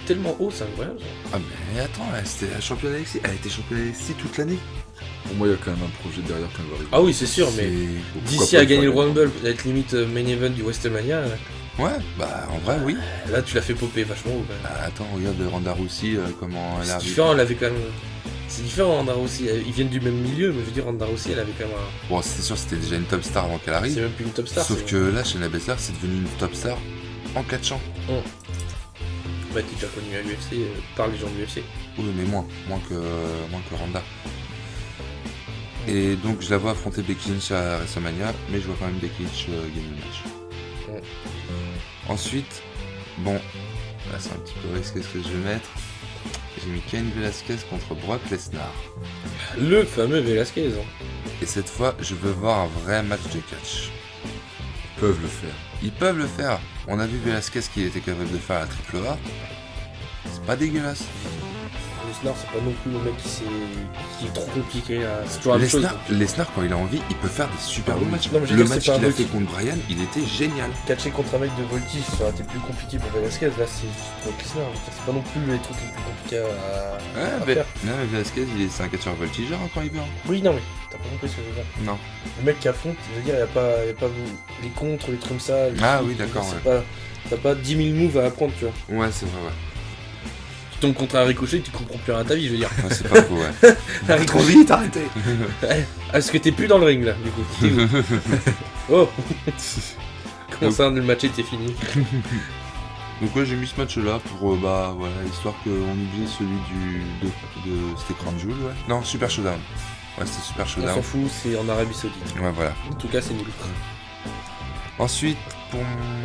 tellement haut, c'est incroyable. Ah, mais attends, c'était la championne NXT. Elle a été championne NXT toute l'année. Pour moi, il y a quand même un projet derrière quand elle va arriver. Ah oui, c'est sûr, mais C'est- d'ici à gagner le Rumble, être limite main event du WrestleMania, Ouais, bah en vrai, oui. là, tu l'as fait popper vachement haut. Quand même. Ah, attends, regarde Ronda Rousey, comment elle C'est arrive. différent, elle avait quand même. C'est différent, Ronda Rousey. Ils viennent du même milieu, mais je veux dire, Ronda Rousey, elle avait quand même un. Bon, c'était sûr, c'était déjà une top star avant qu'elle C'est arrive. même plus une top star. Sauf c'est- que là, Shayna Baszler, c'est devenu une top star en catchant. Bah, t'es déjà connu à l'UFC par les gens de l'UFC. Oui, mais moins que Ronda. Et donc je la vois affronter Becky Lynch à WrestleMania, mais je vois quand même Becky Lynch gagner le match. Ouais. Ensuite, bon, là c'est un petit peu risqué ce que je vais mettre. J'ai mis Cain Velasquez contre Brock Lesnar. Le fameux Velasquez. Hein. Et cette fois, je veux voir un vrai match de catch. Ils peuvent le faire. Ils peuvent le faire. On a vu Velasquez qui était capable de faire la triple A. C'est pas dégueulasse. Lesnar, c'est pas non plus le mec qui est trop compliqué. C'est toujours la même chose. Lesnar, quand il a envie, il peut faire des super bons matchs. Non, mais je veux Le dire, match c'est pas qu'il a un fait mec- contre Bryan, il était génial. Catcher contre un mec de voltige, ça aurait été plus compliqué pour Velasquez. Là, c'est pour Lesnar. C'est pas non plus les trucs les plus compliqués à faire. Non, mais Velasquez, c'est un catcheur voltigeur quand il veut. Oui, non, mais t'as pas compris ce que je veux dire. Non. Le mec qui affronte, je veux dire, y a pas les contres, les trucs comme ça. Ah oui, d'accord, T'as pas 10 000 moves à apprendre, tu vois. Ouais, c'est vrai, ouais. Tu tombes contre un ricochet, tu comprends plus rien à ta vie, je veux dire. Ouais, c'est pas faux, ouais. Un Trop ricochet. vite, arrêtez. Est-ce que t'es plus dans le ring là, du coup? T'es où? Oh. Comment ça, le match était fini? Donc ouais, j'ai mis ce match-là pour, bah, voilà, histoire qu'on oublie celui de c'était Crown Jewel, ouais. Non, Super Showdown. Ouais, c'était Super On Showdown. s'en fout, c'est en Arabie Saoudite. Ouais, voilà. En tout cas, c'est nul. Ensuite, pour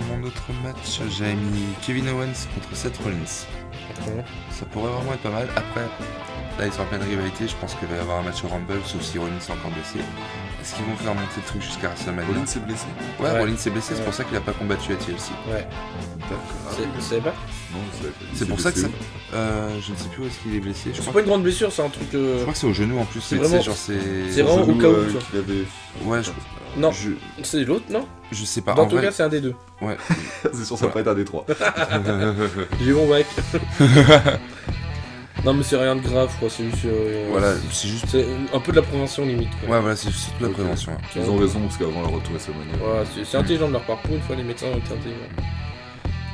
mon autre match, j'ai mis Kevin Owens contre Seth Rollins. Ça pourrait vraiment être pas mal. Après, là, ils sont en pleine rivalité. Je pense qu'il va y avoir un match au Rumble, sauf si Rollins est encore blessé. Est-ce qu'ils vont faire monter le truc jusqu'à WrestleMania? Rollins s'est blessé. Ouais, Ouais. Rollins s'est blessé, c'est Ouais. pour ça qu'il a pas combattu à TLC. Ouais. D'accord. Vous savez pas? Non, je savais pas. Il C'est s'est pour ça que blessé ça. Je ne sais plus où est-ce qu'il est blessé. Je C'est crois, pas une grande blessure, c'est un truc. je crois que c'est au genou en plus. C'est mais tu sais, vraiment- genre c'est c'est. où. vraiment Genou, au cas où, tu vois. qu'il avait... Ouais, Non, je c'est l'autre, non? je sais pas. Dans En tout vrai, cas, c'est un des deux. ouais. C'est sûr, ça va pas être un des trois. J'ai mon bac. Non, mais c'est rien de grave, je crois. C'est juste. Voilà, c'est juste. C'est un peu de la prévention limite. Quoi. Ouais, voilà, c'est surtout la Ok. prévention. Ouais. Ils ont raison, parce qu'avant le retour à WrestleMania. Voilà, c'est intelligent de leur part. Pour une fois, les médecins ont été intelligents.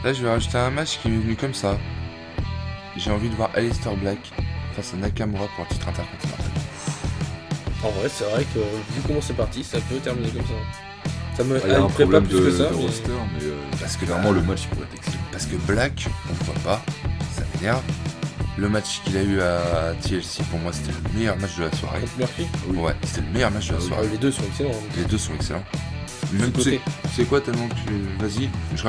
Là, je vais rajouter un match qui est venu comme ça. J'ai envie de voir Aleister Black face à Nakamura pour le titre intercontinental. En vrai, c'est vrai que vu comment c'est parti, ça peut terminer comme ça. Ça me Ah, il y a un hyperait pas problème plus que ça. de mais- roster, mais Parce que clairement, le match il pourrait être excellent. Parce que Black, on le voit pas, ça m'énerve. Le match qu'il a eu à TLC, pour moi, c'était le meilleur match de la soirée. Contre Murphy. Oui. Ouais, c'était le meilleur match de la Ah oui. soirée. Les deux sont excellents. hein. Les deux sont excellents. Même tu côté. sais quoi, tellement que vas-y, je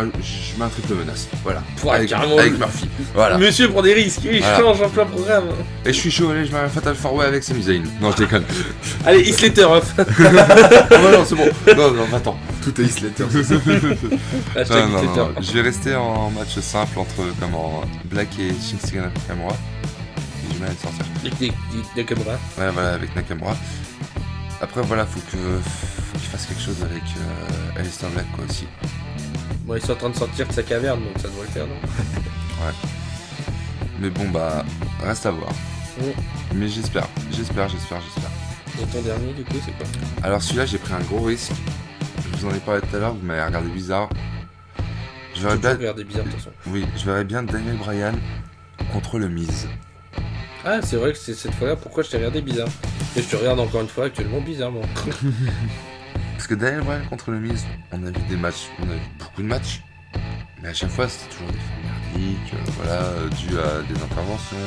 mets un triple menace. Voilà. Ouais, carrément. Avec Murphy. Voilà. Monsieur prend des risques, il Voilà. change en plein programme. Et je suis chaud, allez, je mets un Fatal 4-Way avec Sami Zayn. Non, je déconne. Allez, Isletter, hop. Oh non, c'est bon. Non, attends. Tout est Isletter, c'est ça. Hashtag Non, Isletter. je vais rester en match simple entre Black et Shinsuke Nakamura. Et je vais aller sortir. Des caméras. Ouais, voilà, avec Nakamura. Après, voilà, faut qu'il fasse quelque chose avec Aleister Black, quoi, aussi. Bon, ils sont en train de sortir de sa caverne, donc ça devrait le faire, non? Mais bon, bah, reste à voir. Mm. Mais j'espère. Et ton dernier, du coup, c'est quoi? Alors, celui-là, j'ai pris un gros risque. Je vous en ai parlé tout à l'heure, vous m'avez regardé bizarre. Je verrais bien, Regardez bizarre, de toute façon. oui, je verrais bien Daniel Bryan contre le Miz. Ah, c'est vrai que c'est cette fois-là, pourquoi je t'ai regardé bizarre? Et je te regarde encore une fois actuellement bizarrement. Parce que Daniel Bryan contre le Miz, on a vu des matchs, on a vu beaucoup de matchs, mais à chaque fois c'était toujours des fins merdiques, dû à des interventions.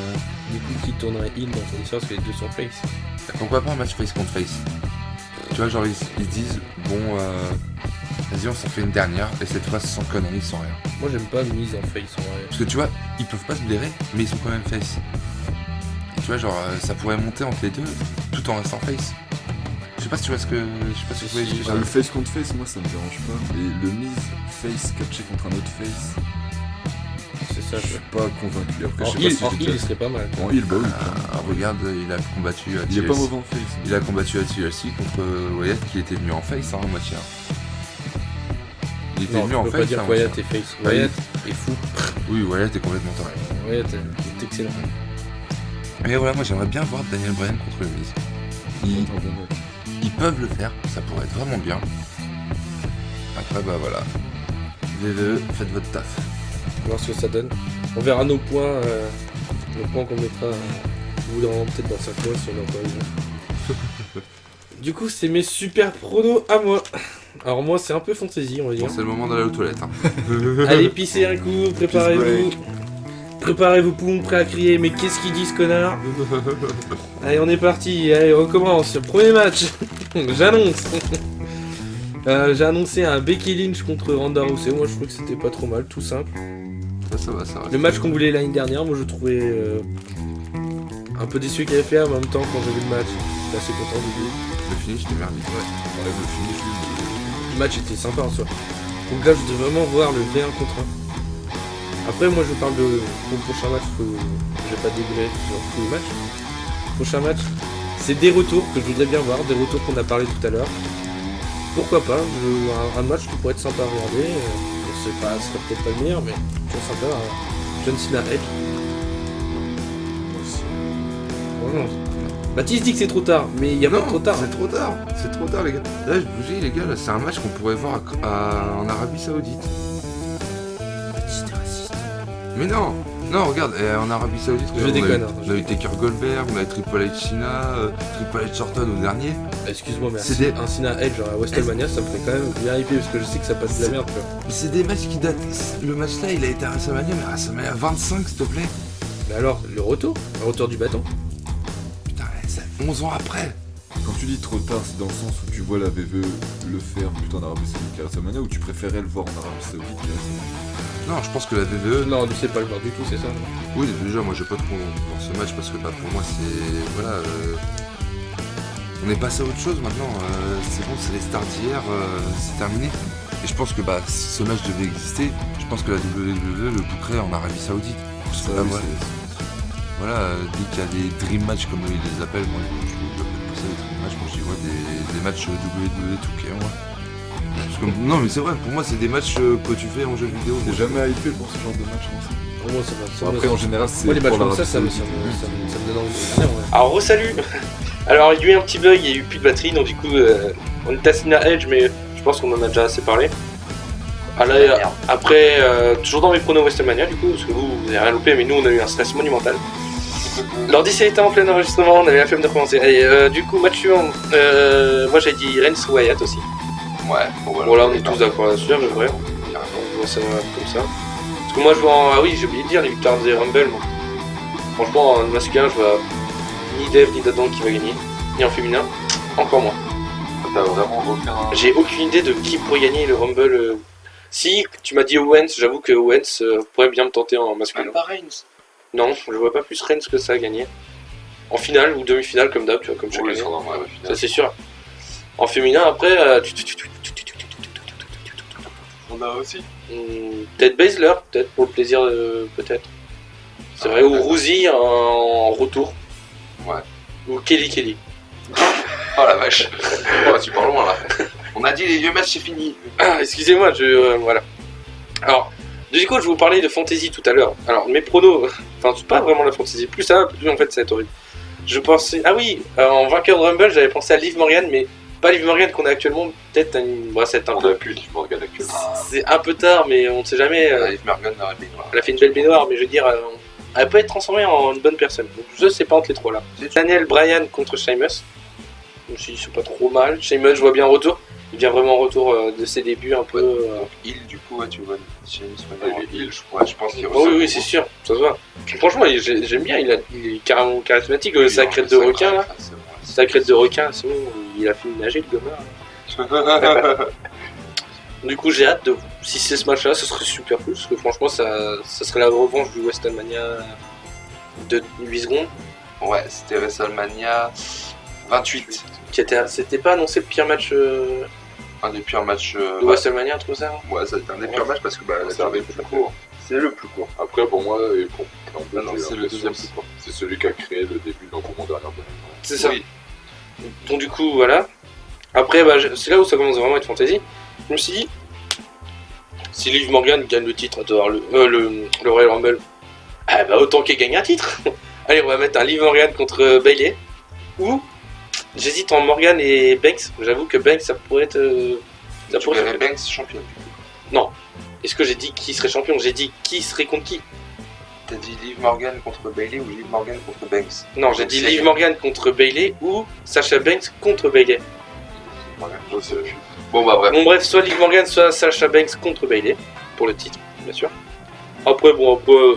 Du coup, qui tournerait heal dans ton histoire parce que les deux sont face? Pourquoi pas un match face contre face? Tu vois, genre ils se disent, bon, vas-y, on s'en fait une dernière, et cette fois sans conneries, sans rien. Moi, j'aime pas mise en face en vrai. Parce que tu vois, ils peuvent pas se blairer, mais ils sont quand même face. Et tu vois, genre, ça pourrait monter entre les deux, tout en restant face. Je sais pas si tu vois ce que. Je sais pas si vous voyez ce que Ah, j'ai le face contre face, moi ça me dérange pas. Et le mise face catché contre un autre face, C'est ça, je je suis pas convaincu. Après, En je heal, sais pas si j'ai il déjà... serait pas mal. En heal, bah oui. Regarde, il a combattu à Il est pas TLC. mauvais en face. Il a combattu à TLC contre Wyatt qui était venu en face, hein, à moitié. Il était Non, venu tu en peux face. pas dire hein, que Wyatt moitié. est face. Ah, Wyatt est fou. Oui, Wyatt est complètement taré. Wyatt est excellent. Mais voilà, moi j'aimerais bien voir Daniel Bryan contre le Miz. C'est un bon match. Ils peuvent le faire, ça pourrait être vraiment bien. Après, bah voilà. VVE, faites votre taf. On va voir ce que ça donne. On verra nos points qu'on mettra au bout d'un moment, peut-être dans 5 mois si on a pas eu. Du coup, c'est mes super pronos à moi. Alors moi, c'est un peu fantaisie, on va dire. Bon, c'est le moment d'aller aux toilettes. Hein. Allez, pissez un coup, préparez-vous. Préparez-vous poumons prêts à crier, mais qu'est-ce qu'ils disent, connard? Allez, on est parti, allez, on recommence. Premier match, j'annonce. J'ai annoncé un Becky Lynch contre Ronda Rousey. Moi, je trouve que c'était pas trop mal, tout simple. Ça va, ça va. Le match qu'on voulait l'année dernière, moi, je trouvais un peu déçu qu'il avait fait, en même temps, quand j'ai vu le match, j'étais assez content du coup. Le finish, c'était merdique. Ouais, le finish, lui, Le match était sympa en soi. Donc là, je voudrais vraiment voir le vrai 1 contre 1. Après, moi, je parle de mon prochain match, que je vais pas débriefer sur tous les matchs. Prochain match, c'est des retours que je voudrais bien voir, des retours qu'on a parlé tout à l'heure. Pourquoi pas, un match qui pourrait être sympa à regarder. Ce serait peut-être pas le meilleur, mais toujours sympa. John Cena Edge. Franchement. Baptiste dit que c'est trop tard, mais il y a pas trop tard. C'est trop tard, les gars. Là, je vous dis, les gars, là, c'est un match qu'on pourrait voir en Arabie Saoudite. Baptiste est raciste. Mais non, regarde, en Arabie Saoudite, Je déconne. on a eu Taker Goldberg, on a eu Triple H Cena, Triple H Orton au dernier. Excuse-moi, mais C'est un Cena Edge à WrestleMania, ça me ferait quand même bien hyper parce que je sais que ça passe de la merde, tu vois. Mais c'est des matchs qui datent. Le match là, il a été à WrestleMania, mais à WrestleMania 25, s'il te plaît. Mais alors, le retour du bâton. Putain, c'est 11 ans après. Quand tu dis trop tard, c'est dans le sens où tu vois la VE le faire plutôt en Arabie Saoudite qu'à WrestleMania, ou tu préférais le voir en Arabie Saoudite qu'à WrestleMania? Non, je pense que la WWE. Non, lui c'est pas le voir du tout, c'est ça. Oui, déjà, moi, j'ai pas trop pour ce match parce que bah, pour moi, c'est. Voilà. On est passé à autre chose maintenant. C'est bon, c'est les stars d'hier, c'est terminé. Et je pense que bah, si ce match devait exister, je pense que la WWE le bookerait en Arabie Saoudite. Parce que Ça, là, oui, voilà, voilà, dès qu'il y a des dream matchs comme ils les appellent, moi je appelle pas ça des dream matchs, moi je dis ouais, des matchs WWE 2K, ouais. Parce que, non mais c'est vrai, pour moi c'est des matchs que tu fais en jeu vidéo. T'es jamais hypé pour ce genre de match comme ça? Pour moi, ça va. Après, en général, c'est. Moi, les matchs pour comme l'Arabie ça me Saoudite. donne envie de venir, ouais. Alors re-salut. Alors il y a eu un petit bug, il y a eu plus de batterie, donc du coup on est à Cena Edge, mais je pense qu'on en a déjà assez parlé. Après, toujours dans mes pronos WrestleMania du coup, parce que vous avez rien loupé, mais nous on a eu un stress monumental. L'Odyssée était en plein enregistrement, on avait la flemme de recommencer. Allez, du coup, match suivant, moi j'ai dit Reigns Wyatt aussi. Ouais, Voilà, on est tous d'accord là-dessus, mais vrai. On voit ça comme ça. Parce que moi je vois Ah oui, j'ai oublié de dire les victoires des Rumble. Moi. Franchement, en masculin, je vois ni Dev ni Dadon qui va gagner. Et en féminin, encore moins. T'as vraiment aucun. J'ai aucune idée de qui pourrait gagner le Rumble. Si, tu m'as dit Owens, j'avoue que Owens pourrait bien me tenter en masculin. pas Reigns. Non, je vois pas plus Reigns que ça à gagner. En finale ou demi-finale comme d'hab, tu vois, comme chaque année. Ça c'est sûr. En féminin, après, On a aussi. peut-être Baszler, peut-être pour le plaisir, peut-être. C'est vrai, ou Rousey en retour. Ouais. Ou Kelly. Oh la vache. Oh, tu pars loin là. On a dit les vieux matchs c'est fini. Ah, excusez-moi, voilà. Alors, du coup, je vous parlais de fantasy tout à l'heure. Alors, mes pronos, enfin, c'est pas vraiment la fantasy, plus ça, plus en fait, ça va être horrible. Je pensais, ah oui, en vainqueur de Rumble, j'avais pensé à Liv Morgan, mais pas Liv Morgan qu'on a actuellement, peut-être une brassette un On peu. a plus Liv Morgan actuellement. C'est un peu tard, mais on ne sait jamais. Liv Morgan dans la baignoire. Elle a fait une belle baignoire, mais je veux dire, elle peut être transformée en une bonne personne. Donc, je sais pas entre les trois là. Daniel Bryan contre Sheamus. Je me suis dit, c'est pas trop mal. Sheamus, je vois bien en retour. Il vient vraiment en retour de ses débuts un peu. Donc, il du coup, ouais, tu vois, je pense qu'il Oh, oui, c'est sûr, ça se voit. Franchement, j'aime bien, il est carrément charismatique. Sa crête de requin là. Sa crête de requin, c'est bon, il a fini de nager le gamin. Du coup, j'ai hâte de. Si c'est ce match là, ce serait super cool. Parce que franchement, ça serait la revanche du WrestleMania de 8 secondes. Ouais, c'était WrestleMania 28. C'était pas annoncé le pire match Un des pires matchs. de WrestleMania, tout ça. Ouais, ça a été un des pires matchs parce que bah, C'est un des plus courts. C'est le plus court. Après, pour moi, et pour Non, c'est le deuxième plus court. c'est celui qui a créé le début de l'engouement derrière Daniel. C'est ça. Oui. Donc du coup, voilà. Après, bah, c'est là où ça commence vraiment à être fantasy. Je me suis dit, si Liv Morgan gagne le titre, le Royal Rumble, ah bah autant qu'elle gagne un titre. Allez, on va mettre un Liv Morgan contre Bayley. Ou j'hésite en Morgan et Banks. J'avoue que Banks, ça pourrait être. Ça Tu pourrait verrais faire. Banks champion. Non. Est-ce que j'ai dit qui serait champion? J'ai dit qui serait contre qui? T'as dit Liv Morgan contre Bayley ou Liv Morgan contre Banks? Non, j'ai dit Liv Morgan contre Bayley ou Sasha Banks contre Bayley. Je sais la chute. Bon bah bref. Bon bref, soit Liv Morgan, soit Sasha Banks contre Bayley, pour le titre, bien sûr. Après,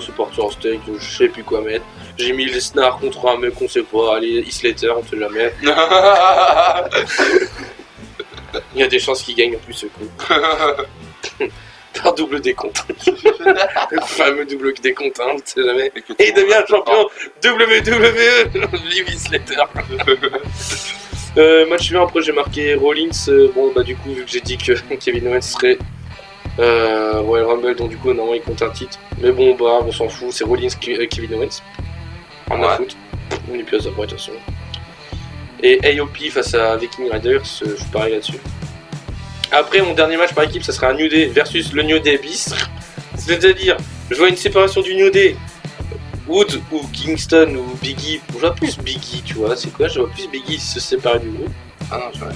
c'est parti en steak, je sais plus quoi mettre. J'ai mis Lesnar contre un mec qu'on sait pas, allez, Slater, on sait jamais. Il y a des chances qu'il gagne en plus ce coup. Par double décompte. Le fameux double décompte, hein, on sait jamais. Et il devient champion WWE, Liv Slater. Match suivant, après j'ai marqué Rollins. Bon, bah du coup, vu que j'ai dit que Kevin Owens serait Royal Rumble, donc du coup, normalement, il compte un titre. Mais bon, bah, on s'en fout. C'est Rollins, Kevin Owens. On a foot. On est plus à ça, de toute façon. Et AOP face à Viking Raiders, je suis pareil là-dessus. Après, mon dernier match par équipe, ça sera un New Day versus le New Day bis. C'est-à-dire, je vois une séparation du New Day. Wood ou Kingston ou Biggie. Je vois plus Biggie, tu vois. C'est quoi? Je vois plus Biggie se séparer du groupe. Ah non, je vois.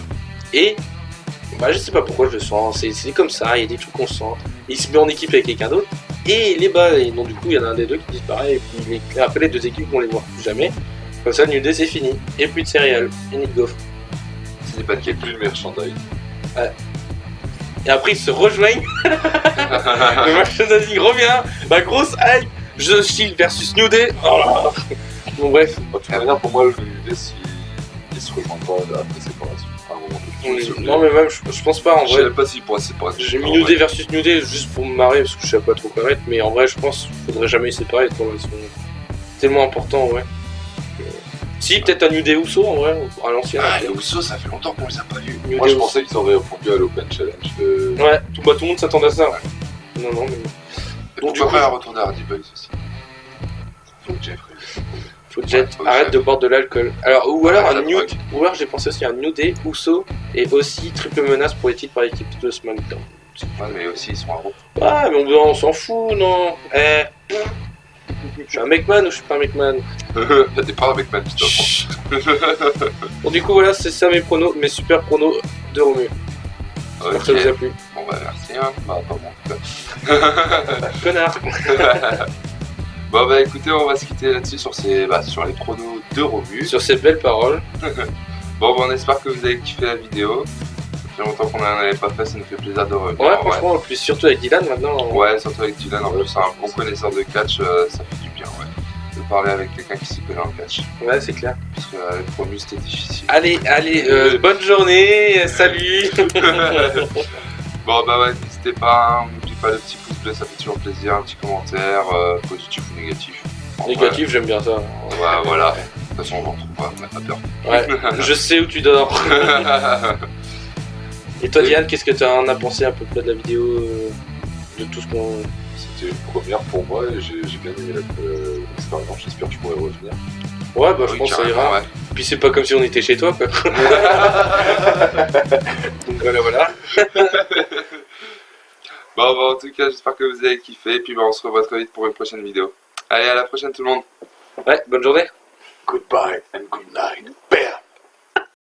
Et bah, je sais pas pourquoi je le sens. C'est comme ça, il y a des trucs qu'on sent. Il se met en équipe avec quelqu'un d'autre. Et il est bas. Et donc, du coup, il y en a un des deux qui disparaît. Et puis, après, les deux équipes vont les voir plus jamais. Comme ça, le New Day, c'est fini. Et plus de céréales. Et ni de gaufres. Ce n'est pas qu'il n'y ait plus de merchandise. Et après, ils se rejoignent. Le merchandising revient. La grosse hype. The Shield versus New Day. Oh là là. Bon, bref. De toute manière, pour moi, le New Day, il se rejoindra après séparation. À un moment donné. Non, mais même, je pense pas en Je vrai. sais pas s'il pourra se séparer. J'ai mis New Day versus New Day juste pour me marrer parce que je sais pas trop quoi mettre. Mais en vrai, je pense qu'il faudrait jamais les séparer. Ils sont tellement importants en vrai. Si, peut-être un New Day Uso en vrai, à l'ancienne. Ah, les Usos, ça fait longtemps qu'on les a pas vus. New Moi, Day je pensais qu'ils auraient répondu à l'Open Challenge. Ouais, tout le monde s'attendait à ça. Ouais. Non, mais. Donc, du tu coup, pas la retour d'Hardy Boys aussi. Faut que Jeff faut Jet, faut arrête Jet. de boire de l'alcool. Alors, ou alors Arrête un la New. drogue. Ou alors j'ai pensé aussi à un New Day, Uso et aussi triple menace pour les titres par équipe de SmackDown. Ouais, mais aussi, ils sont à gros. Ah, mais on s'en fout, non. Je suis un McMahon ou je suis pas un McMahon? T'as des parts avec Man Peter. Bon, du coup, voilà, c'est ça mes pronos, mes super pronos de Romu. J'espère que ça vous a plu. Bon, bah, merci, hein. Bah, pas bon, en tout cas. Connard. Bon, bah, écoutez, on va se quitter là-dessus sur sur les pronos de Romu. Sur ces belles paroles. Bon, bah, on espère que vous avez kiffé la vidéo. Ça fait longtemps qu'on n'en avait pas fait, ça nous fait plaisir de revenir. Ouais, franchement, plus surtout avec Dylan maintenant. Ouais, surtout avec Dylan, en plus, c'est un bon connaisseur de catch, ça fait du bien, ouais. De parler avec quelqu'un qui s'y connaît en catch. Ouais, c'est clair. Parce qu'avec Romu, c'était difficile. Allez, bonne journée, salut. Bon, bah ouais, n'hésitez pas, hein, n'oubliez pas le petit pouce bleu, ça fait toujours plaisir, un petit commentaire, positif ou négatif. Bon, Négatif, j'aime bien ça. Ouais, voilà. De toute façon, on va retrouvera, on n'a pas peur. Ouais, je sais où tu dors. Et toi, Diane, qu'est-ce que tu en as pensé à peu près de la vidéo, de tout ce qu'on. C'était une première pour moi et j'ai bien aimé l'expérience. J'espère que je pourrai revenir. Ouais, bah je Oui, pense que ça carrément, ira. ouais. Puis c'est pas comme si on était chez toi, quoi. Donc voilà. Bon, bah, en tout cas, j'espère que vous avez kiffé, et puis bah, on se revoit très vite pour une prochaine vidéo. Allez, à la prochaine tout le monde. Ouais, bonne journée. Goodbye and good night. Bam!